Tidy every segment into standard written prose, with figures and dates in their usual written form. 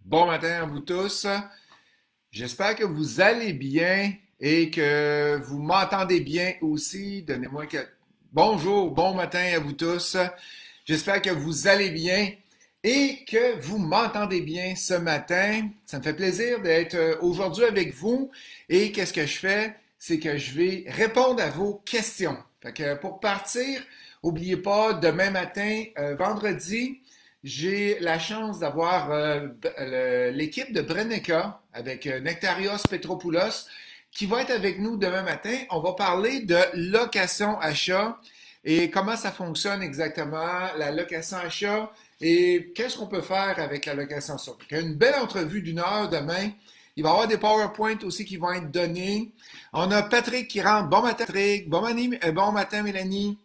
Bon matin à vous tous. J'espère que vous allez bien et que vous m'entendez bien aussi. Donnez-moi que... Bonjour, bon matin à vous tous. J'espère que vous allez bien et que vous m'entendez bien ce matin. Ça me fait plaisir d'être aujourd'hui avec vous. Et qu'est-ce que je fais? C'est que je vais répondre à vos questions. Fait que pour partir, n'oubliez pas, demain matin, vendredi, j'ai la chance d'avoir l'équipe de Brenneca avec Nectarios Petropoulos qui va être avec nous demain matin. On va parler de location-achat et comment ça fonctionne exactement, la location-achat et qu'est-ce qu'on peut faire avec la location-achat. Une belle entrevue d'une heure demain. Il va y avoir des PowerPoint aussi qui vont être donnés. On a Patrick qui rentre. Bon matin, Patrick. Bon matin, Mélanie.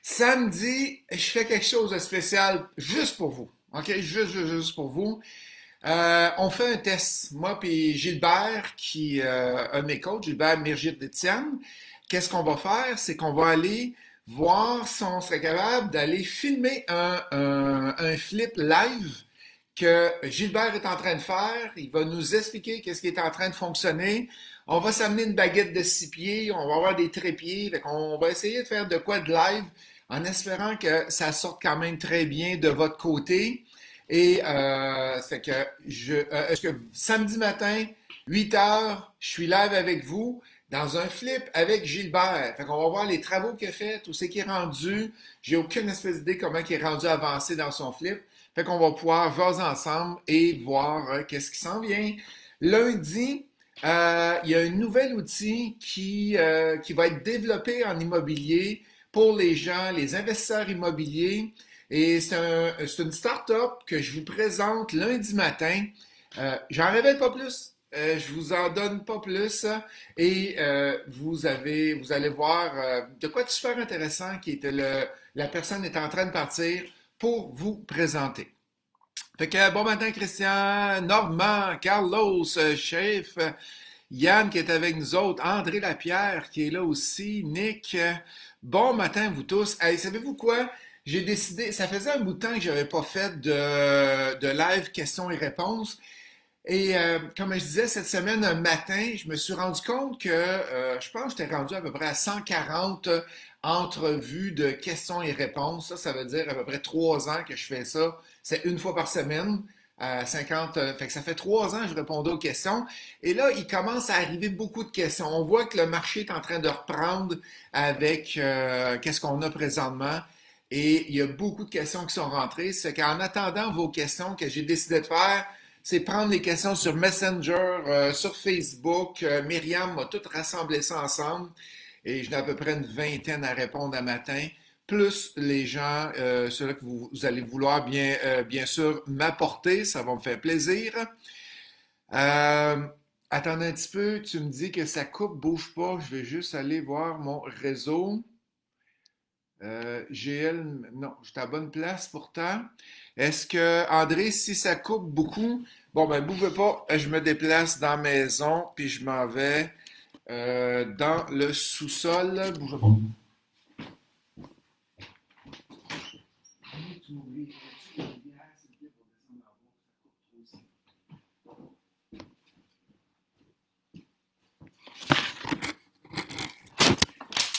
Samedi, je fais quelque chose de spécial juste pour vous. OK? Juste pour vous. On fait un test. Moi puis Gilbert, qui un de mes coachs, Gilbert Mirgit-Étienne. Qu'est-ce qu'on va faire? C'est qu'on va aller voir si on serait capable d'aller filmer un flip live que Gilbert est en train de faire. Il va nous expliquer qu'est-ce qui est en train de fonctionner. On va s'amener une baguette de 6 pieds, on va avoir des trépieds. On va essayer de faire de quoi de live en espérant que ça sorte quand même très bien de votre côté. Et c'est que est-ce que samedi matin, 8 heures, je suis live avec vous dans un flip avec Gilbert. Fait qu'on va voir les travaux qu'il a fait, tout ce qui est rendu. J'ai aucune espèce d'idée comment il est rendu avancé dans son flip. Fait qu'on va pouvoir voir ensemble et voir qu'est-ce qui s'en vient. Lundi, il y a un nouvel outil qui va être développé en immobilier pour les gens, les investisseurs immobiliers. Et c'est une start-up que je vous présente lundi matin. J'en révèle pas plus. Je vous en donne pas plus. Et vous allez voir de quoi de super intéressant la personne est en train de partir pour vous présenter. Fait que bon matin Christian, Normand, Carlos, Chef, Yann qui est avec nous autres, André Lapierre qui est là aussi, Nick. Bon matin vous tous. Hey, savez-vous quoi? J'ai décidé, ça faisait un bout de temps que j'avais pas fait de live questions et réponses. Et comme je disais, cette semaine, un matin, je me suis rendu compte que je pense que j'étais rendu à peu près à 140 entrevues de questions et réponses. Ça veut dire à peu près 3 ans que je fais ça. C'est une fois par semaine. 50, fait que ça fait 3 ans que je répondais aux questions. Et là, il commence à arriver beaucoup de questions. On voit que le marché est en train de reprendre avec qu'est-ce qu'on a présentement. Et il y a beaucoup de questions qui sont rentrées. C'est qu'en attendant vos questions, que j'ai décidé de faire, c'est prendre les questions sur Messenger, sur Facebook. Myriam m'a tout rassemblé ça ensemble et j'en ai à peu près une vingtaine à répondre à matin, plus les gens, ceux-là que vous allez vouloir bien sûr m'apporter, ça va me faire plaisir. Euh, Attendez un petit peu, tu me dis que ça coupe, bouge pas, je vais juste aller voir mon réseau. GL, non, je suis à bonne place pourtant. Est-ce que, André, si ça coupe beaucoup, bon, ben, bougez pas, je me déplace dans la maison, puis je m'en vais dans le sous-sol. Bougez pas.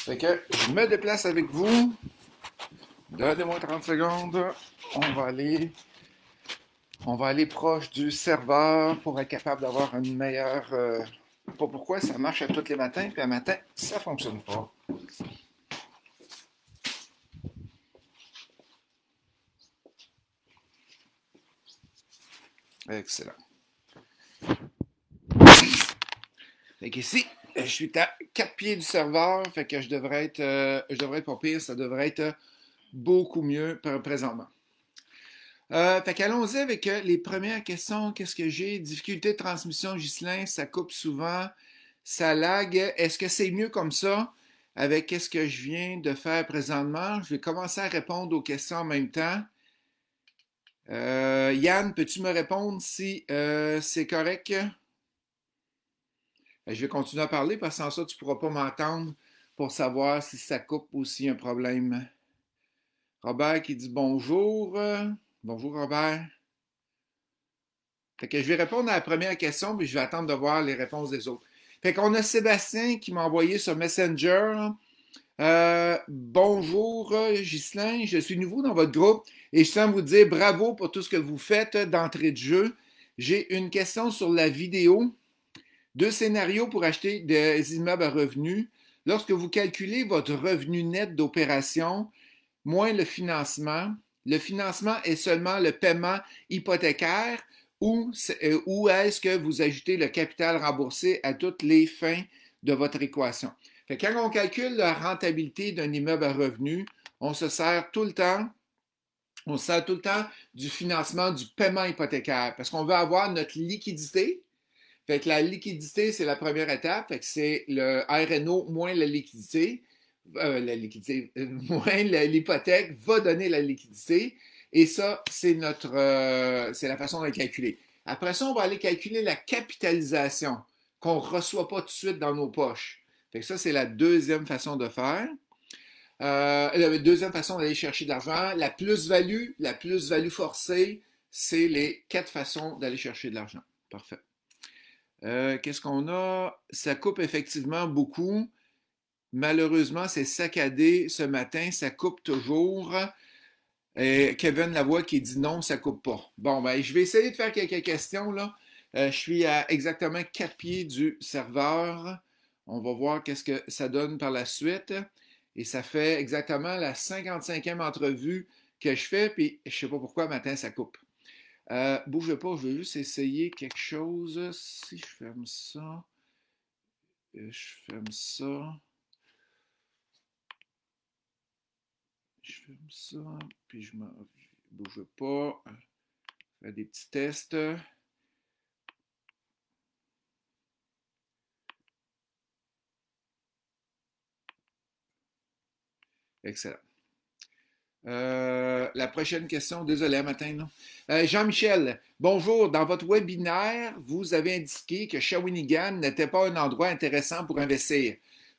Fait que je me déplace avec vous. Donnez-moi 30 secondes. On va aller, on va aller proche du serveur pour être capable d'avoir une meilleure. Pas pourquoi ça marche à tous les matins, puis à matin, ça fonctionne pas. Excellent. Fait qu'ici, je suis à 4 pieds du serveur, fait que je devrais être pas pire, ça devrait être beaucoup mieux présentement. Fait qu'allons-y avec les premières questions. Qu'est-ce que j'ai? Difficulté de transmission, Ghislain, ça coupe souvent, ça lag. Est-ce que c'est mieux comme ça avec qu'est-ce que je viens de faire présentement? Je vais commencer à répondre aux questions en même temps. Yann, peux-tu me répondre si c'est correct? Je vais continuer à parler parce que sans ça, tu ne pourras pas m'entendre pour savoir si ça coupe ou s'il y a un problème. Robert qui dit bonjour. Bonjour Robert. Fait que je vais répondre à la première question, puis je vais attendre de voir les réponses des autres. Fait qu'on a Sébastien qui m'a envoyé sur Messenger. Bonjour, Ghislain, je suis nouveau dans votre groupe et je tiens à vous dire bravo pour tout ce que vous faites d'entrée de jeu. J'ai une question sur la vidéo. 2 scénarios pour acheter des immeubles à revenus. Lorsque vous calculez votre revenu net d'opération, moins le financement est seulement le paiement hypothécaire ou est-ce que vous ajoutez le capital remboursé à toutes les fins de votre équation? Fait que quand on calcule la rentabilité d'un immeuble à revenus, on se sert tout le temps du financement du paiement hypothécaire parce qu'on veut avoir notre liquidité. Fait que la liquidité, c'est la première étape. Fait que c'est le RNO moins la liquidité. Moins l'hypothèque va donner la liquidité. Et ça, c'est c'est la façon de le calculer. Après ça, on va aller calculer la capitalisation qu'on ne reçoit pas tout de suite dans nos poches. Fait que ça, c'est la deuxième façon de faire. La deuxième façon d'aller chercher de l'argent. La plus-value forcée, c'est les 4 façons d'aller chercher de l'argent. Parfait. Qu'est-ce qu'on a? Ça coupe effectivement beaucoup. Malheureusement, c'est saccadé ce matin. Ça coupe toujours. Kevin Lavoie qui dit non, ça coupe pas. Bon, ben, je vais essayer de faire quelques questions, là. Je suis à exactement 4 pieds du serveur. On va voir qu'est-ce que ça donne par la suite. Et ça fait exactement la 55e entrevue que je fais, puis je ne sais pas pourquoi matin ça coupe. Bougez pas, je vais juste essayer quelque chose. Si je ferme ça, puis je m'en bouge pas. Je fais des petits tests. Excellent. La prochaine question, désolé, matin, non. Jean-Michel, bonjour. Dans votre webinaire, vous avez indiqué que Shawinigan n'était pas un endroit intéressant pour investir.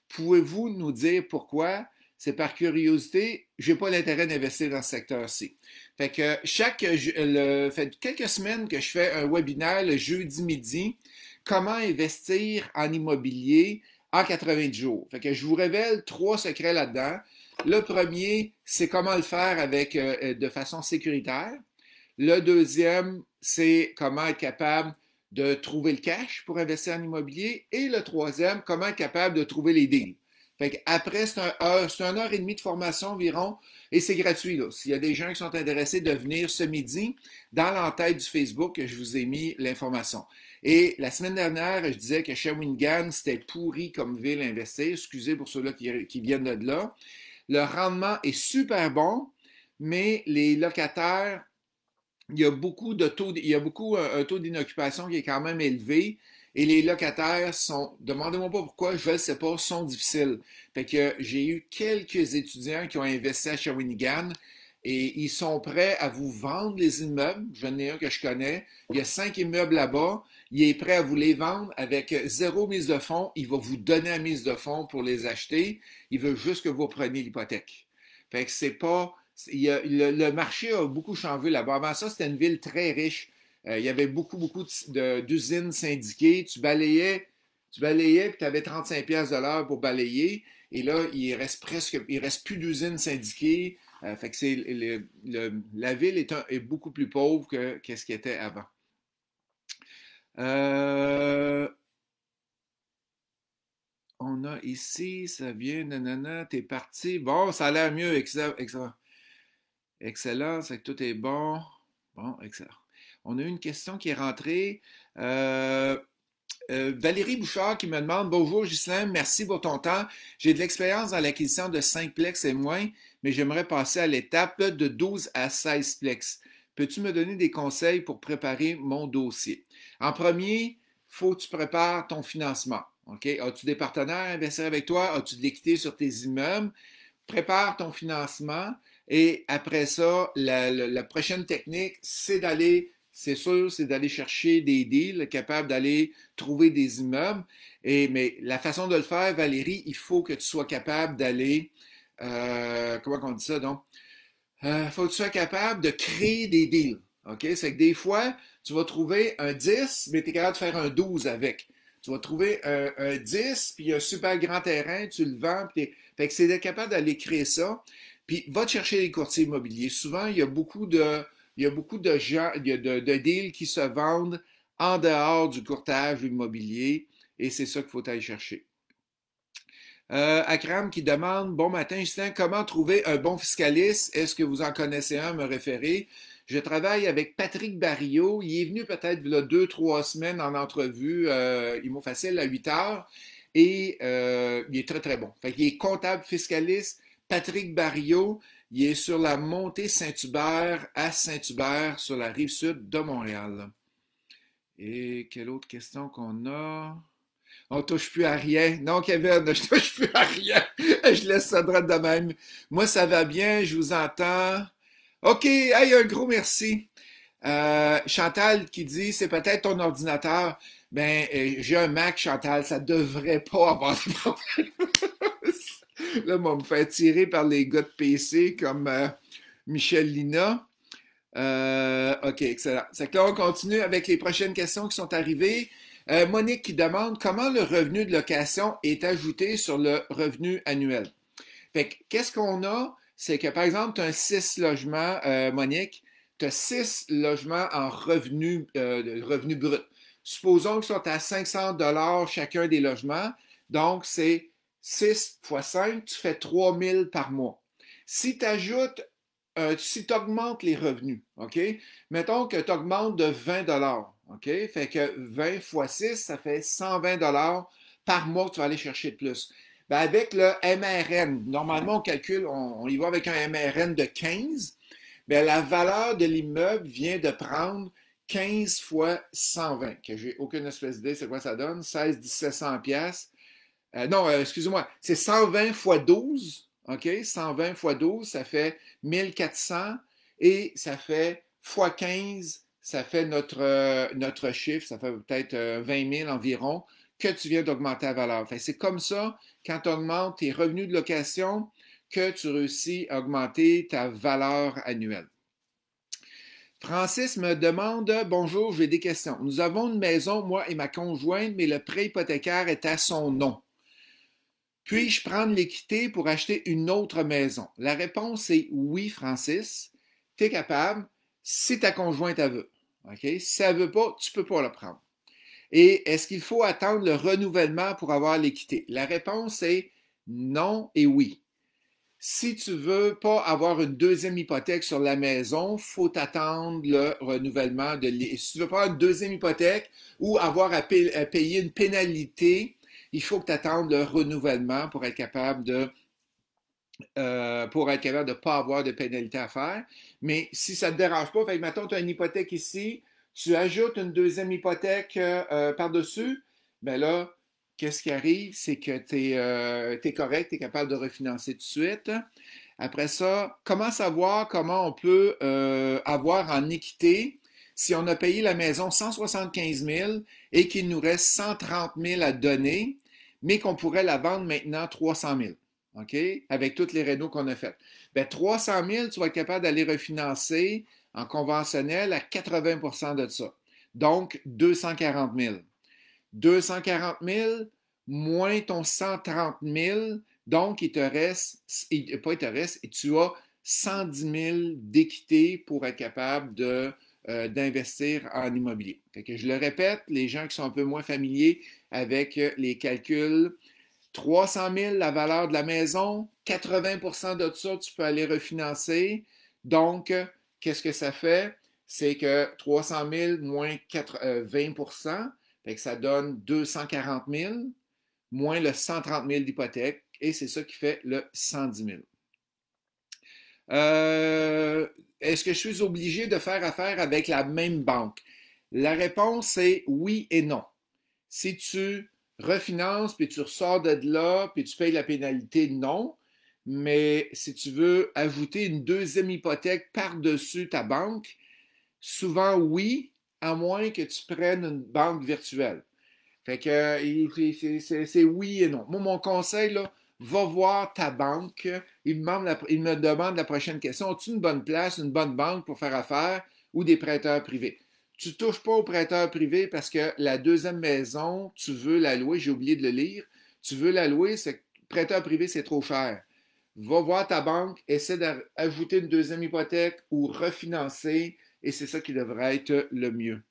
Pouvez-vous nous dire pourquoi? C'est par curiosité, je n'ai pas l'intérêt d'investir dans ce secteur-ci. Fait que fait quelques semaines que je fais un webinaire le jeudi midi, comment investir en immobilier en 90 jours. Fait que je vous révèle 3 secrets là-dedans. Le premier, c'est comment le faire de façon sécuritaire. Le deuxième, c'est comment être capable de trouver le cash pour investir en immobilier. Et le troisième, comment être capable de trouver les deals. Fait après, c'est 1 heure et demie de formation environ et c'est gratuit. S'il y a des gens qui sont intéressés de venir ce midi, dans l'entête du Facebook, je vous ai mis l'information. Et la semaine dernière, je disais que Shawinigan, c'était pourri comme ville à investir. Excusez pour ceux-là qui viennent de là. Le rendement est super bon, mais les locataires, il y a un taux d'inoccupation qui est quand même élevé. Et les locataires demandez-moi pas pourquoi, je ne sais pas, sont difficiles. Fait que j'ai eu quelques étudiants qui ont investi à Shawinigan et ils sont prêts à vous vendre les immeubles. J'en ai un que je connais. Il y a 5 immeubles là-bas. Il est prêt à vous les vendre avec 0 mise de fonds. Il va vous donner la mise de fonds pour les acheter. Il veut juste que vous preniez l'hypothèque. Fait que c'est pas... le marché a beaucoup changé là-bas. Avant ça, c'était une ville très riche. Il y avait beaucoup d'usines syndiquées. Tu balayais, puis tu avais 35$ de l'heure pour balayer. Et là, il reste plus d'usines syndiquées. Fait que la ville est beaucoup plus pauvre que ce qu'il était avant. On a ici, ça vient, nanana, t'es parti. Bon, ça a l'air mieux, excellent. Excellent, c'est que tout est bon. Bon, excellent. On a une question qui est rentrée. Valérie Bouchard qui me demande bonjour Ghislain, merci pour ton temps. J'ai de l'expérience dans l'acquisition de 5 plex et moins, mais j'aimerais passer à l'étape de 12 à 16 plex. Peux-tu me donner des conseils pour préparer mon dossier? En premier, il faut que tu prépares ton financement. Okay? As-tu des partenaires à investir avec toi? As-tu de l'équité sur tes immeubles? Prépare ton financement et après ça, la prochaine technique, c'est d'aller chercher des deals, capable d'aller trouver des immeubles. Mais la façon de le faire, Valérie, il faut que tu sois capable d'aller, comment on dit ça donc? Il faut que tu sois capable de créer des deals. OK? C'est que des fois, tu vas trouver un 10, mais tu es capable de faire un 12 avec. Tu vas trouver un 10, puis un super grand terrain, tu le vends, puis fait que c'est d'être capable d'aller créer ça. Puis va te chercher les courtiers immobiliers. Souvent, il y a beaucoup de gens, il y a de deals qui se vendent en dehors du courtage immobilier, et c'est ça qu'il faut aller chercher. Akram qui demande, bon matin, Justin, comment trouver un bon fiscaliste? Est-ce que vous en connaissez un, me référer? Je travaille avec Patrick Barillot. Il est venu peut-être il y a 2, 3 semaines en entrevue, il m'a facile à 8 heures, et il est très, très bon. Fait qu'il est comptable fiscaliste. Patrick Barillot, il est sur la montée Saint-Hubert à Saint-Hubert, sur la rive sud de Montréal. Et quelle autre question qu'on a? On touche plus à rien. Non, Kevin, je touche plus à rien. Je laisse ça droit de même. Moi, ça va bien, je vous entends. OK, hey, un gros merci. Chantal qui dit, c'est peut-être ton ordinateur. Ben, j'ai un Mac, Chantal, ça devrait pas avoir de problème. Là, on me fait tirer par les gars de PC comme Michel Lina. OK, excellent. C'est que là, on continue avec les prochaines questions qui sont arrivées. Monique qui demande comment le revenu de location est ajouté sur le revenu annuel. Fait que, qu'est-ce qu'on a? C'est que, par exemple, tu as un 6 logements, Monique, tu as 6 logements en revenu brut. Supposons qu'ils sont à 500 chacun des logements. Donc, c'est 6 fois 5, tu fais 3000 par mois. Si tu ajoutes, si tu augmentes les revenus, OK? Mettons que tu augmentes de 20 OK? Fait que 20 fois 6, ça fait 120 par mois que tu vas aller chercher de plus. Ben avec le MRN, normalement, on calcule, on y va avec un MRN de 15. Ben la valeur de l'immeuble vient de prendre 15 fois 120, que j'ai aucune espèce d'idée c'est quoi ça donne, 16 1700 pièces. Non, excusez-moi, c'est 120 fois 12, OK? 120 fois 12, ça fait 1400 et ça fait fois 15, ça fait notre chiffre, ça fait peut-être 20 000 environ, que tu viens d'augmenter la valeur. Fait, c'est comme ça, quand tu augmentes tes revenus de location, que tu réussis à augmenter ta valeur annuelle. Francis me demande, bonjour, j'ai des questions. Nous avons une maison, moi et ma conjointe, mais le prêt hypothécaire est à son nom. Puis-je prendre l'équité pour acheter une autre maison? La réponse est oui, Francis. Tu es capable si ta conjointe elle veut. Okay? Si elle ne veut pas, tu ne peux pas le prendre. Et est-ce qu'il faut attendre le renouvellement pour avoir l'équité? La réponse est non et oui. Si tu ne veux pas avoir une deuxième hypothèque sur la maison, il faut attendre le renouvellement de l'équité. Si tu veux pas avoir une deuxième hypothèque ou avoir à payer une pénalité, il faut que tu attendes le renouvellement pour être capable de ne pas avoir de pénalité à faire. Mais si ça ne te dérange pas, fait que mettons, tu as une hypothèque ici, tu ajoutes une deuxième hypothèque par-dessus, bien là, qu'est-ce qui arrive? C'est que tu es correct, tu es capable de refinancer tout de suite. Après ça, comment savoir comment on peut avoir en équité si on a payé la maison 175 000 et qu'il nous reste 130 000 à donner, mais qu'on pourrait la vendre maintenant 300 000, OK? Avec toutes les rénaux qu'on a faites. Bien, 300 000, tu vas être capable d'aller refinancer en conventionnel à 80 de ça. Donc, 240 000. 240 000 moins ton 130 000, donc il te reste, pas il te reste, tu as 110 000 d'équité pour être capable d'investir en immobilier. Fait que je le répète, les gens qui sont un peu moins familiers avec les calculs, 300 000 la valeur de la maison, 80 de ça, tu peux aller refinancer. Donc, qu'est-ce que ça fait? C'est que 300 000 moins 20 fait que ça donne 240 000 moins le 130 000 d'hypothèque, et c'est ça qui fait le 110 000. Est-ce que je suis obligé de faire affaire avec la même banque? La réponse est oui et non. Si tu refinances, puis tu ressors de là, puis tu payes la pénalité, non. Mais si tu veux ajouter une deuxième hypothèque par-dessus ta banque, souvent oui, à moins que tu prennes une banque virtuelle. Fait que c'est oui et non. Moi, mon conseil, là, va voir ta banque. Il me demande la prochaine question. As-tu une bonne place, une bonne banque pour faire affaire? ou des prêteurs privés. Tu ne touches pas aux prêteurs privés parce que la deuxième maison, tu veux la louer, j'ai oublié de le lire, tu veux la louer, c'est prêteur privé, c'est trop cher. Va voir ta banque, essaie d'ajouter une deuxième hypothèque ou refinancer, et c'est ça qui devrait être le mieux.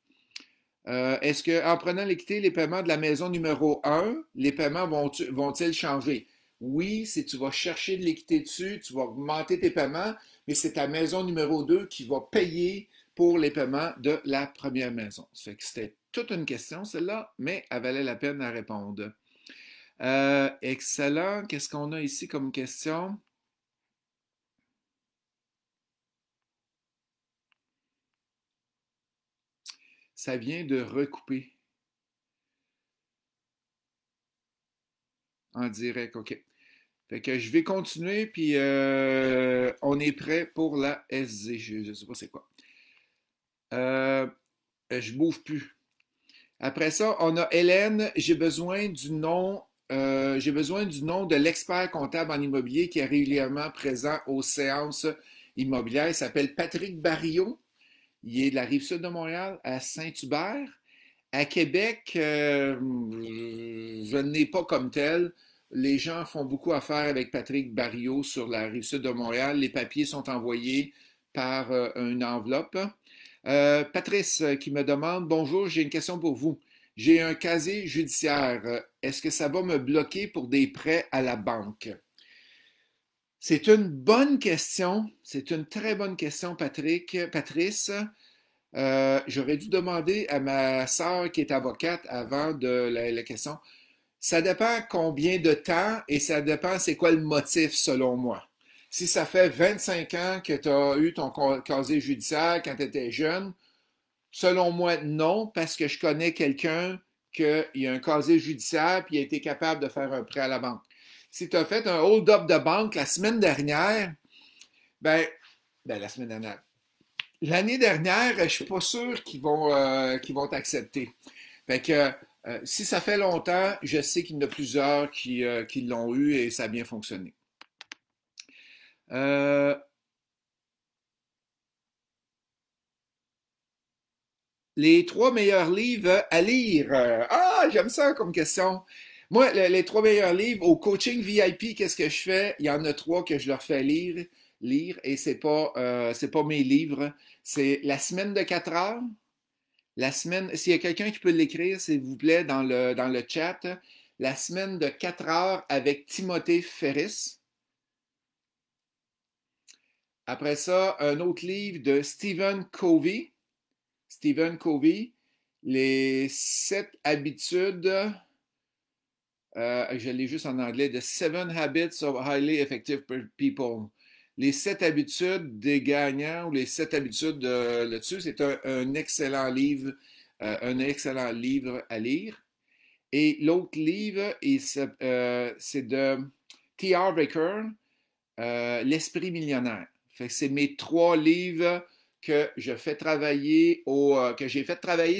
Est-ce qu'en prenant l'équité, les paiements de la maison numéro un, les paiements vont-ils changer? Oui, si tu vas chercher de l'équité dessus, tu vas augmenter tes paiements, mais c'est ta maison numéro 2 qui va payer pour les paiements de la première maison. Ça fait que c'était toute une question, celle-là, mais elle valait la peine à répondre. Excellent. Qu'est-ce qu'on a ici comme question? Ça vient de recouper. En direct, OK. Fait que je vais continuer, puis on est prêt pour la SZ. Je ne sais pas c'est quoi. Je bouge plus. Après ça, on a Hélène. J'ai besoin du nom de l'expert comptable en immobilier qui est régulièrement présent aux séances immobilières. Il s'appelle Patrick Barriot. Il est de la Rive-Sud de Montréal, à Saint-Hubert. À Québec, je n'ai pas comme tel. Les gens font beaucoup affaire avec Patrick Barriot sur la Rive-Sud de Montréal. Les papiers sont envoyés par une enveloppe. Patrice qui me demande, bonjour, j'ai une question pour vous. J'ai un casier judiciaire. Est-ce que ça va me bloquer pour des prêts à la banque? C'est une bonne question. C'est une très bonne question, Patrice. J'aurais dû demander à ma sœur qui est avocate avant de la question. Ça dépend combien de temps et ça dépend c'est quoi le motif selon moi. Si ça fait 25 ans que tu as eu ton casier judiciaire quand tu étais jeune, selon moi, non, parce que je connais quelqu'un qui a un casier judiciaire et il a été capable de faire un prêt à la banque. Si tu as fait un hold-up de banque la semaine dernière, la semaine dernière, l'année dernière, je ne suis pas sûr qu'ils vont t'accepter. Fait que si ça fait longtemps, je sais qu'il y en a plusieurs qui l'ont eu et ça a bien fonctionné. Les trois meilleurs livres à lire. J'aime ça comme question. Moi, les trois meilleurs livres au coaching VIP, qu'est-ce que je fais? Il y en a trois que je leur fais lire et c'est pas mes livres. C'est La semaine de 4 heures. La semaine, s'il y a quelqu'un qui peut l'écrire, s'il vous plaît, dans le chat. La semaine de 4 heures avec Timothée Ferris. Après ça, un autre livre de Stephen Covey. Stephen Covey, les 7 habitudes, je l'ai juste en anglais, The 7 Habits of Highly Effective People. Les 7 habitudes des gagnants ou les 7 habitudes là-dessus, c'est un excellent livre à lire. Et l'autre livre, c'est de T.R. Baker, L'Esprit millionnaire. C'est mes 3 livres que j'ai fait travailler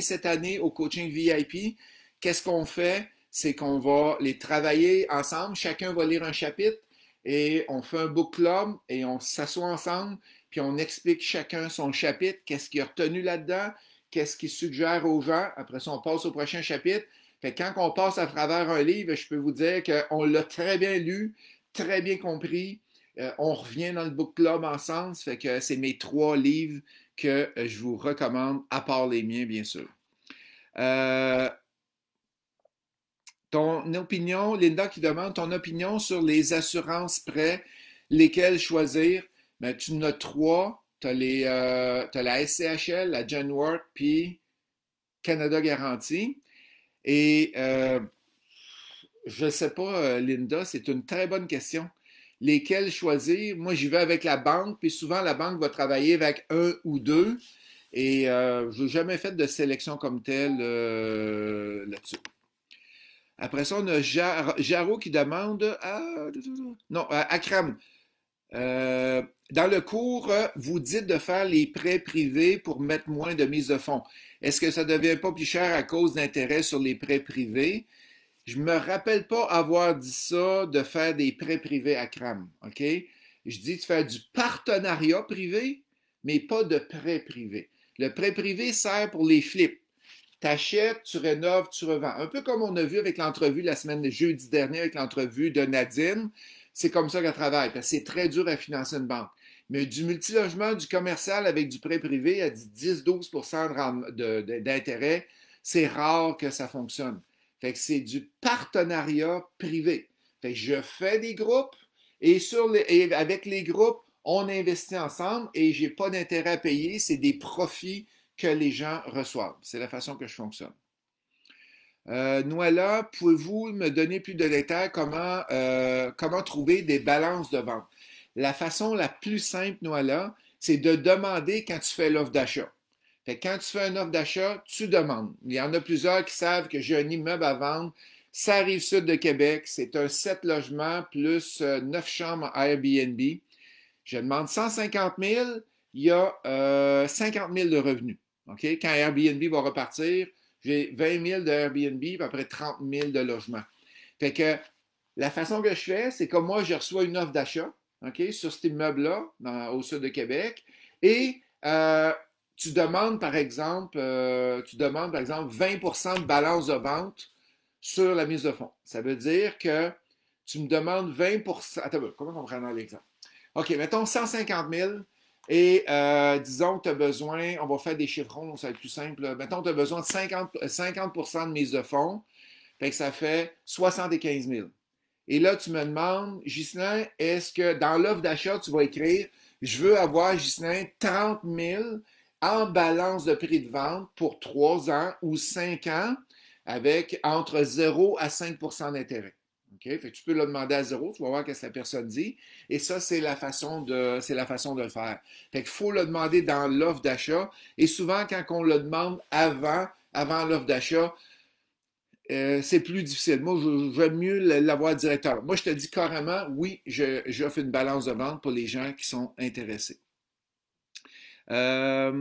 cette année au coaching VIP. Qu'est-ce qu'on fait? C'est qu'on va les travailler ensemble. Chacun va lire un chapitre et on fait un book club et on s'assoit ensemble puis on explique chacun son chapitre, qu'est-ce qu'il a retenu là-dedans, qu'est-ce qu'il suggère aux gens. Après ça, on passe au prochain chapitre. Fait que quand on passe à travers un livre, je peux vous dire qu'on l'a très bien lu, très bien compris. On revient dans le book club ensemble. Ça fait que c'est mes 3 livres que je vous recommande, à part les miens, bien sûr. Ton opinion, Linda qui demande ton opinion sur les assurances prêts, lesquelles choisir. Ben, tu en as 3. Tu as la SCHL, la Genworth, puis Canada Garantie. Et je ne sais pas, Linda, c'est une très bonne question. Lesquels choisir? Moi, j'y vais avec la banque, puis souvent, la banque va travailler avec un ou deux, et je n'ai jamais fait de sélection comme telle là-dessus. Après ça, on a Jarreau qui demande Akram. Dans le cours, vous dites de faire les prêts privés pour mettre moins de mise de fonds. Est-ce que ça ne devient pas plus cher à cause d'intérêts sur les prêts privés? Je ne me rappelle pas avoir dit ça, de faire des prêts privés à Akram. OK? Je dis de faire du partenariat privé, mais pas de prêts privés. Le prêt privé sert pour les flips. Tu achètes, tu rénoves, tu revends. Un peu comme on a vu avec l'entrevue la semaine de jeudi dernier avec l'entrevue de Nadine. C'est comme ça qu'elle travaille, parce que c'est très dur à financer une banque. Mais du multilogement, du commercial avec du prêt privé à 10-12 d'intérêt, c'est rare que ça fonctionne. Fait que c'est du partenariat privé. Fait que je fais des groupes et avec les groupes, on investit ensemble et j'ai pas d'intérêt à payer, c'est des profits que les gens reçoivent. C'est la façon que je fonctionne. Noëlla, pouvez-vous me donner plus de détails comment trouver des balances de vente? La façon la plus simple, Noëlla, c'est de demander quand tu fais l'offre d'achat. Fait que quand tu fais une offre d'achat, tu demandes. Il y en a plusieurs qui savent que j'ai un immeuble à vendre. Ça arrive sud de Québec. C'est un 7 logements plus 9 chambres Airbnb. Je demande 150 000. Il y a 50 000 de revenus. OK? Quand Airbnb va repartir, j'ai 20 000 de Airbnb et à peu près 30 000 de logement. Fait que la façon que je fais, c'est comme moi, je reçois une offre d'achat, OK, sur cet immeuble-là, au sud de Québec, et tu demandes, par exemple, 20 de balance de vente sur la mise de fonds. Ça veut dire que tu me demandes 20 Attends, comment on prend dans l'exemple? OK, mettons 150 000 et disons que tu as besoin, on va faire des chiffrons, ça va être plus simple. Là. Mettons que tu as besoin de 50 de mise de fonds, fait que ça fait 75 000. Et là, tu me demandes, Ghislain, est-ce que dans l'offre d'achat, tu vas écrire, je veux avoir, Ghislain, 30 000 en balance de prix de vente pour 3 ans ou 5 ans avec entre 0 à 5 d'intérêt. Okay? Fait que tu peux le demander à 0, tu vas voir ce que la personne dit. Et ça, c'est la façon de le faire. Fait qu'il faut le demander dans l'offre d'achat. Et souvent, quand on le demande avant l'offre d'achat, c'est plus difficile. Moi, j'aime mieux l'avoir directement. Moi, je te dis carrément, oui, j'offre une balance de vente pour les gens qui sont intéressés. Kat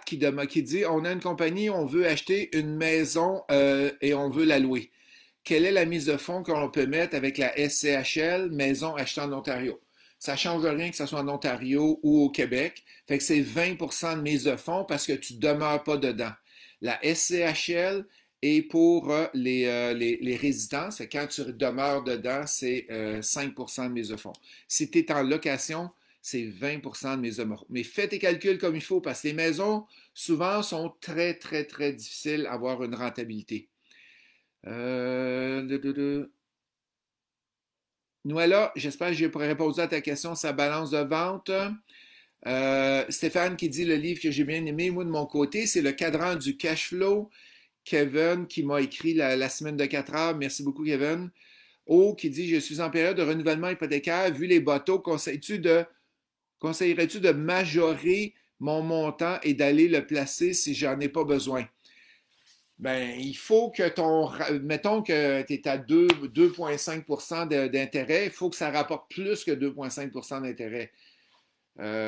qui dit, on a une compagnie, on veut acheter une maison et on veut la louer. Quelle est la mise de fonds qu'on peut mettre avec la SCHL, maison achetée en Ontario? Ça ne change rien que ce soit en Ontario ou au Québec. Fait que c'est 20 de mise de fonds parce que tu ne demeures pas dedans. La SCHL est pour les résidences. Fait que quand tu demeures dedans, c'est 5 de mise de fonds. Si tu es en location, c'est 20 de mise de fonds. Mais fais tes calculs comme il faut parce que les maisons, souvent, sont très, très, très difficiles à avoir une rentabilité. Noëlla, j'espère que j'ai répondu à ta question, sa balance de vente. Stéphane qui dit le livre que j'ai bien aimé, moi de mon côté, c'est le cadran du cash flow. Kevin qui m'a écrit la semaine de 4 heures. Merci beaucoup, Kevin. O qui dit je suis en période de renouvellement hypothécaire. Vu les bateaux, conseillerais-tu de majorer mon montant et d'aller le placer si j'en ai pas besoin? Ben, il faut que mettons que tu es à 2,5 d'intérêt, il faut que ça rapporte plus que 2,5 d'intérêt.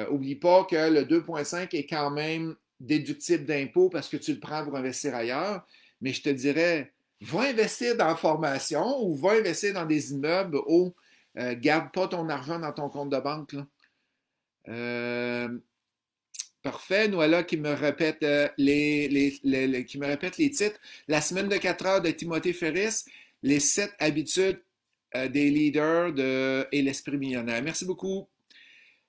Oublie pas que le 2,5 est quand même déductible d'impôt parce que tu le prends pour investir ailleurs, mais je te dirais, va investir dans la formation ou va investir dans des immeubles ou garde pas ton argent dans ton compte de banque. Là. Parfait. Noëlla qui me répète qui me répète les titres. La semaine de 4 heures de Timothée Ferris, les 7 habitudes des leaders et l'esprit millionnaire. Merci beaucoup.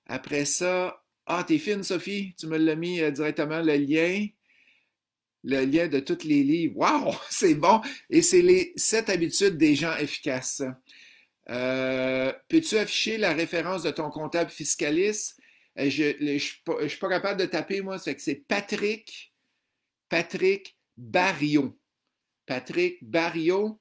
Après ça, t'es fine, Sophie. Tu me l'as mis directement le lien de tous les livres. Wow, c'est bon. Et c'est les 7 habitudes des gens efficaces. Peux-tu afficher la référence de ton comptable fiscaliste? Je ne suis pas capable de taper, moi. C'est Patrick Barriot. Patrick Barriot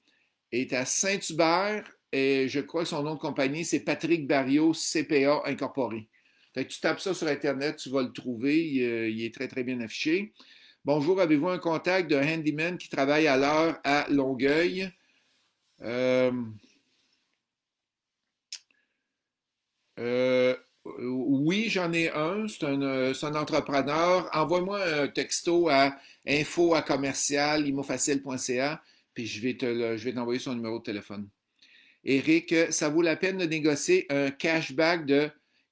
est à Saint-Hubert et je crois que son nom de compagnie, c'est Patrick Barriot CPA Incorporé. Fait que tu tapes ça sur Internet, tu vas le trouver. Il est très, très bien affiché. Bonjour, avez-vous un contact d'un handyman qui travaille à l'heure à Longueuil? Oui, j'en ai un. C'est un entrepreneur. Envoie-moi un texto à info@commercial-imofacile.ca puis je vais t'envoyer son numéro de téléphone. Éric, ça vaut la peine de négocier un cashback de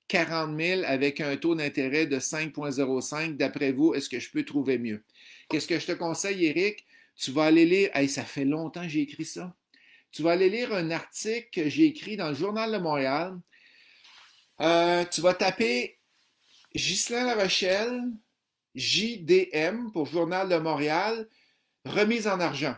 40 000 avec un taux d'intérêt de 5,05. D'après vous, est-ce que je peux trouver mieux? Qu'est-ce que je te conseille, Eric? Tu vas aller lire, hey, ça fait longtemps que j'ai écrit ça. Tu vas aller lire un article que j'ai écrit dans le Journal de Montréal. Tu vas taper Ghislain Larochelle, JDM pour Journal de Montréal, remise en argent.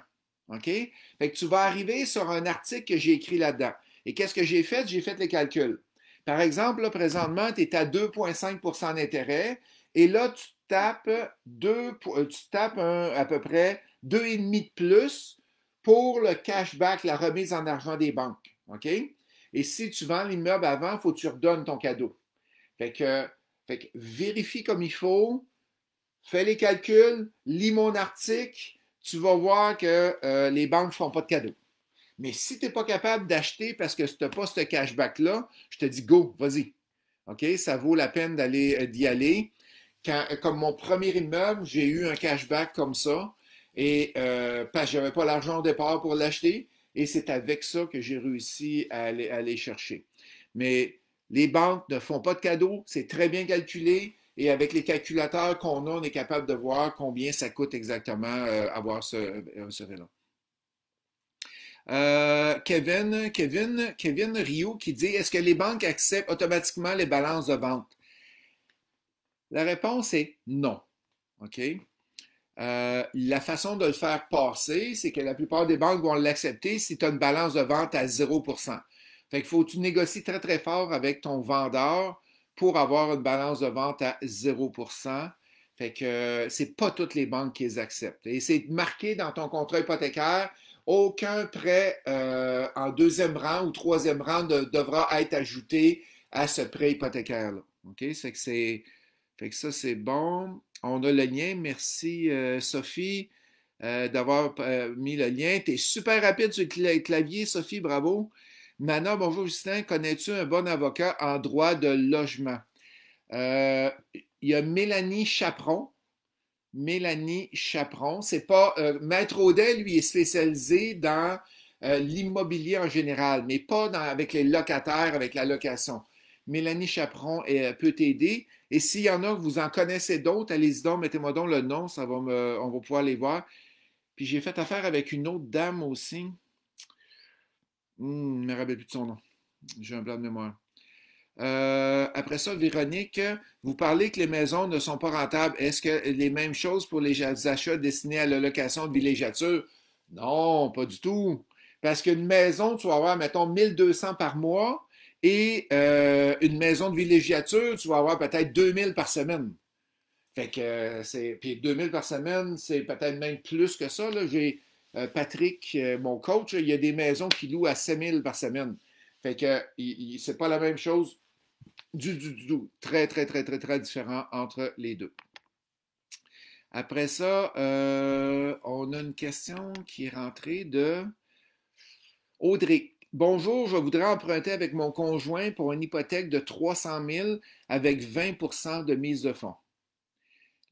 OK? Fait que tu vas arriver sur un article que j'ai écrit là-dedans. Et qu'est-ce que j'ai fait? J'ai fait les calculs. Par exemple, là, présentement, tu es à 2,5 d'intérêt et là, tu tapes, à peu près 2,5 de plus pour le cashback, la remise en argent des banques. OK? Et si tu vends l'immeuble avant, il faut que tu redonnes ton cadeau. Fait que vérifie comme il faut, fais les calculs, lis mon article, tu vas voir que les banques ne font pas de cadeaux. Mais si tu n'es pas capable d'acheter parce que tu n'as pas ce cashback-là, je te dis go, vas-y. OK? Ça vaut la peine d'y aller. Comme mon premier immeuble, j'ai eu un cashback comme ça. Et parce que je n'avais pas l'argent au départ pour l'acheter. Et c'est avec ça que j'ai réussi à aller chercher. Mais les banques ne font pas de cadeaux. C'est très bien calculé. Et avec les calculateurs qu'on a, on est capable de voir combien ça coûte exactement avoir ce vélo. Kevin Rio qui dit, est-ce que les banques acceptent automatiquement les balances de vente? La réponse est non. OK? La façon de le faire passer, c'est que la plupart des banques vont l'accepter si tu as une balance de vente à 0%. Fait qu'il faut que tu négocies très, très fort avec ton vendeur pour avoir une balance de vente à 0%. Fait que c'est pas toutes les banques qui les acceptent. Et c'est marqué dans ton contrat hypothécaire, aucun prêt en deuxième rang ou troisième rang devra être ajouté à ce prêt hypothécaire-là. OK? Fait que ça, c'est bon. On a le lien. Merci, Sophie, d'avoir mis le lien. Tu es super rapide sur le clavier, Sophie, bravo. Mana, bonjour Justin. Connais-tu un bon avocat en droit de logement? Il y a Mélanie Chaperon. C'est pas. Maître Audet, lui, est spécialisé dans l'immobilier en général, mais pas avec les locataires, avec la location. Mélanie Chaperon peut t'aider. Et s'il y en a que vous en connaissez d'autres, allez-y donc, mettez-moi donc le nom, on va pouvoir les voir. Puis j'ai fait affaire avec une autre dame aussi. Je ne me rappelle plus de son nom. J'ai un blanc de mémoire. Après ça, Véronique, vous parlez que les maisons ne sont pas rentables. Est-ce que les mêmes choses pour les achats destinés à la location de villégiature? Non, pas du tout. Parce qu'une maison, tu vas avoir, mettons, 1200 par mois et une maison de villégiature, tu vas avoir peut-être 2000 par semaine. Fait que puis 2000 par semaine, c'est peut-être même plus que ça. Là. J'ai Patrick, mon coach, il y a des maisons qui louent à 7000 par semaine. Fait que c'est pas la même chose du tout. Très, très, très, très, très différent entre les deux. Après ça, on a une question qui est rentrée de Audrey. Bonjour, je voudrais emprunter avec mon conjoint pour une hypothèque de 300 000 avec 20 de mise de fonds.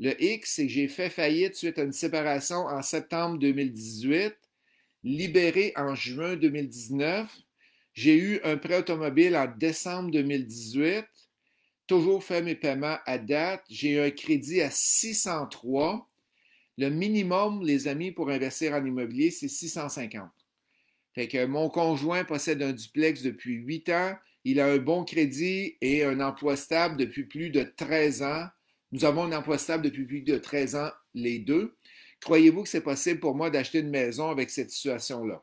Le X, c'est que j'ai fait faillite suite à une séparation en septembre 2018, libéré en juin 2019. J'ai eu un prêt automobile en décembre 2018, toujours fait mes paiements à date. J'ai eu un crédit à 603. Le minimum, les amis, pour investir en immobilier, c'est 650. Fait que mon conjoint possède un duplex depuis 8 ans. Il a un bon crédit et un emploi stable depuis plus de 13 ans. Nous avons un emploi stable depuis plus de 13 ans, les deux. Croyez-vous que c'est possible pour moi d'acheter une maison avec cette situation-là?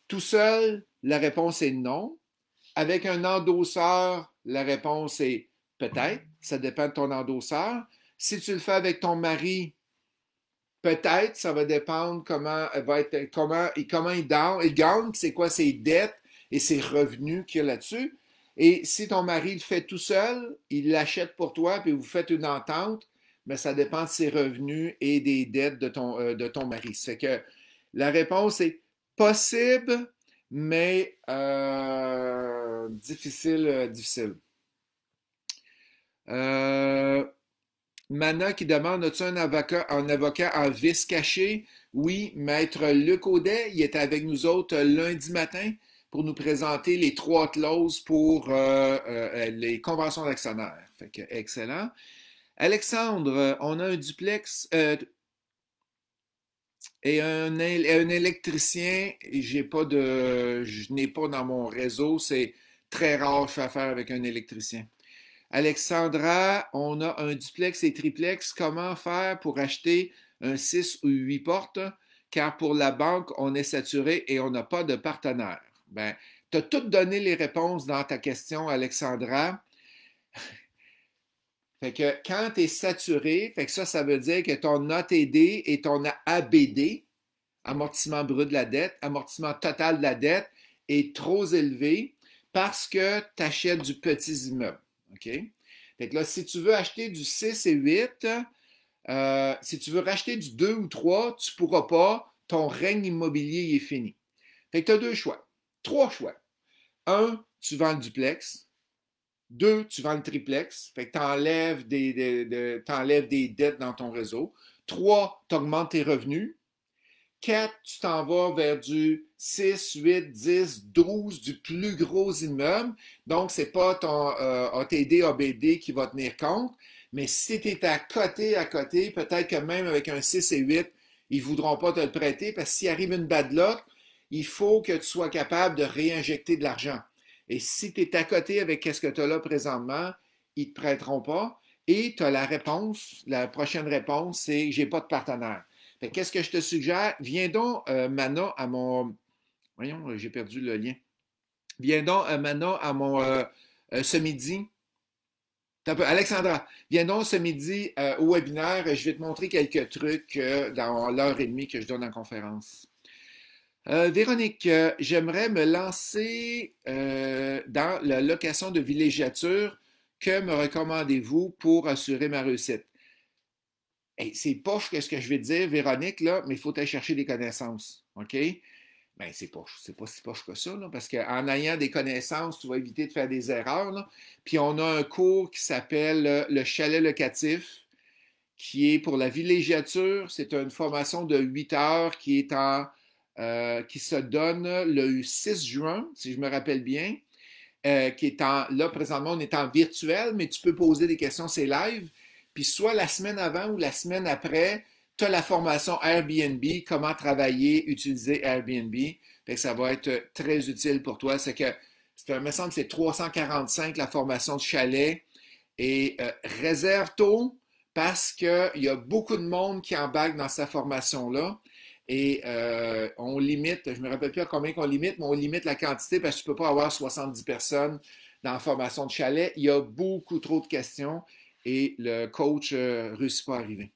Tout seul, la réponse est non. Avec un endosseur, la réponse est peut-être. Ça dépend de ton endosseur. Si tu le fais avec ton mari, peut-être. Ça va dépendre comment il gagne, c'est quoi ses dettes et ses revenus qu'il y a là-dessus. Et si ton mari le fait tout seul, il l'achète pour toi, puis vous faites une entente, mais ça dépend de ses revenus et des dettes de ton mari. Ça fait que la réponse est possible, mais difficile. Mana qui demande, as-tu un avocat en vice caché? Oui, maître Luc Audet, il était avec nous autres lundi matin pour nous présenter les 3 clauses pour les conventions d'actionnaires. Fait que, excellent. Alexandre, on a un duplex et un électricien. Je n'ai pas dans mon réseau. C'est très rare que je fais affaire avec un électricien. Alexandra, on a un duplex et triplex. Comment faire pour acheter un 6 ou 8 portes? Car pour la banque, on est saturé et on n'a pas de partenaire. Ben, tu as toutes donné les réponses dans ta question, Alexandra. Fait que quand tu es saturé, fait que ça veut dire que ton ATD et ton ABD, amortissement brut de la dette, amortissement total de la dette, est trop élevé parce que tu achètes du petit immeuble. OK? Fait que là, si tu veux acheter du 6 et 8, si tu veux racheter du 2 ou 3, tu ne pourras pas. Ton règne immobilier est fini. Fait que tu as 2 choix. 3 choix. 1, tu vends le duplex. 2, tu vends le triplex. Fait que tu enlèves des dettes dans ton réseau. 3, tu augmentes tes revenus. 4, tu t'en vas vers du 6, 8, 10, 12, du plus gros immeuble. Donc, ce n'est pas ton ATD, ABD qui va tenir compte. Mais si tu es à côté, peut-être que même avec un 6 et 8, ils ne voudront pas te le prêter parce que s'il arrive une bad luck, il faut que tu sois capable de réinjecter de l'argent. Et si tu es à côté avec ce que tu as là présentement, ils ne te prêteront pas. Et tu as la réponse, la prochaine réponse, c'est j'ai pas de partenaire. Qu'est-ce que je te suggère? Viens donc, Mana, à mon. Voyons, j'ai perdu le lien. Viens donc, Mana, à mon ce midi. Alexandra, viens donc ce midi au webinaire. Je vais te montrer quelques trucs dans l'heure et demie que je donne en conférence. Véronique, j'aimerais me lancer dans la location de villégiature. Que me recommandez-vous pour assurer ma réussite? Hey, c'est poche ce que je vais te dire, Véronique, là, mais il faut aller chercher des connaissances. OK? Ben, c'est pas si poche que ça, là, parce qu'en ayant des connaissances, tu vas éviter de faire des erreurs. Là. Puis on a un cours qui s'appelle le chalet locatif, qui est pour la villégiature. C'est une formation de 8 heures qui se donne le 6 juin, si je me rappelle bien. Là, présentement, on est en virtuel, mais tu peux poser des questions, c'est live. Puis soit la semaine avant ou la semaine après, tu as la formation Airbnb, comment travailler, utiliser Airbnb. Fait que ça va être très utile pour toi. Il me semble que c'est 345 la formation de chalet. Et réserve tôt parce qu'il y a beaucoup de monde qui embarque dans cette formation-là. Et on limite, je ne me rappelle plus à combien qu'on limite, mais on limite la quantité parce que tu ne peux pas avoir 70 personnes dans la formation de chalet. Il y a beaucoup trop de questions et le coach ne réussit pas à arriver.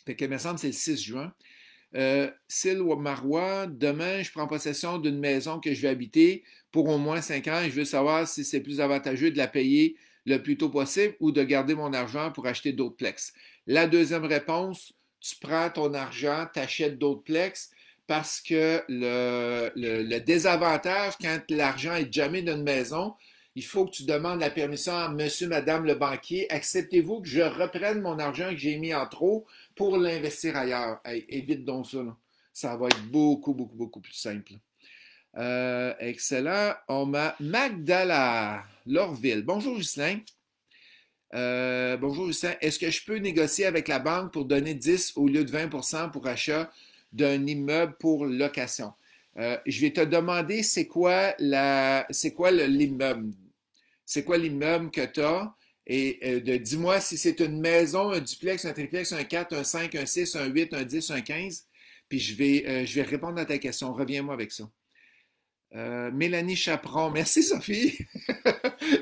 Fait que, il me semble que c'est le 6 juin. Syl Marois, demain, je prends possession d'une maison que je vais habiter pour au moins 5 ans et je veux savoir si c'est plus avantageux de la payer le plus tôt possible ou de garder mon argent pour acheter d'autres plex. La deuxième réponse, tu prends ton argent, tu achètes d'autres plex parce que le désavantage quand l'argent est jamais d'une maison, il faut que tu demandes la permission à monsieur, madame le banquier. Acceptez-vous que je reprenne mon argent que j'ai mis en trop pour l'investir ailleurs? Hey, évite donc ça. Là. Ça va être beaucoup, beaucoup, beaucoup plus simple. Excellent. On m'a Magdala Lorville. Bonjour, Justin. Bonjour, Justin. Est-ce que je peux négocier avec la banque pour donner 10 au lieu de 20% pour achat d'un immeuble pour location? Je vais te demander c'est quoi l'immeuble? C'est quoi l'immeuble que tu as? Et dis-moi si c'est une maison, un duplex, un triplex, un 4, un 5, un 6, un 8, un 10, un 15. Puis je vais répondre à ta question. Reviens-moi avec ça. Mélanie Chaperon. Merci, Sophie.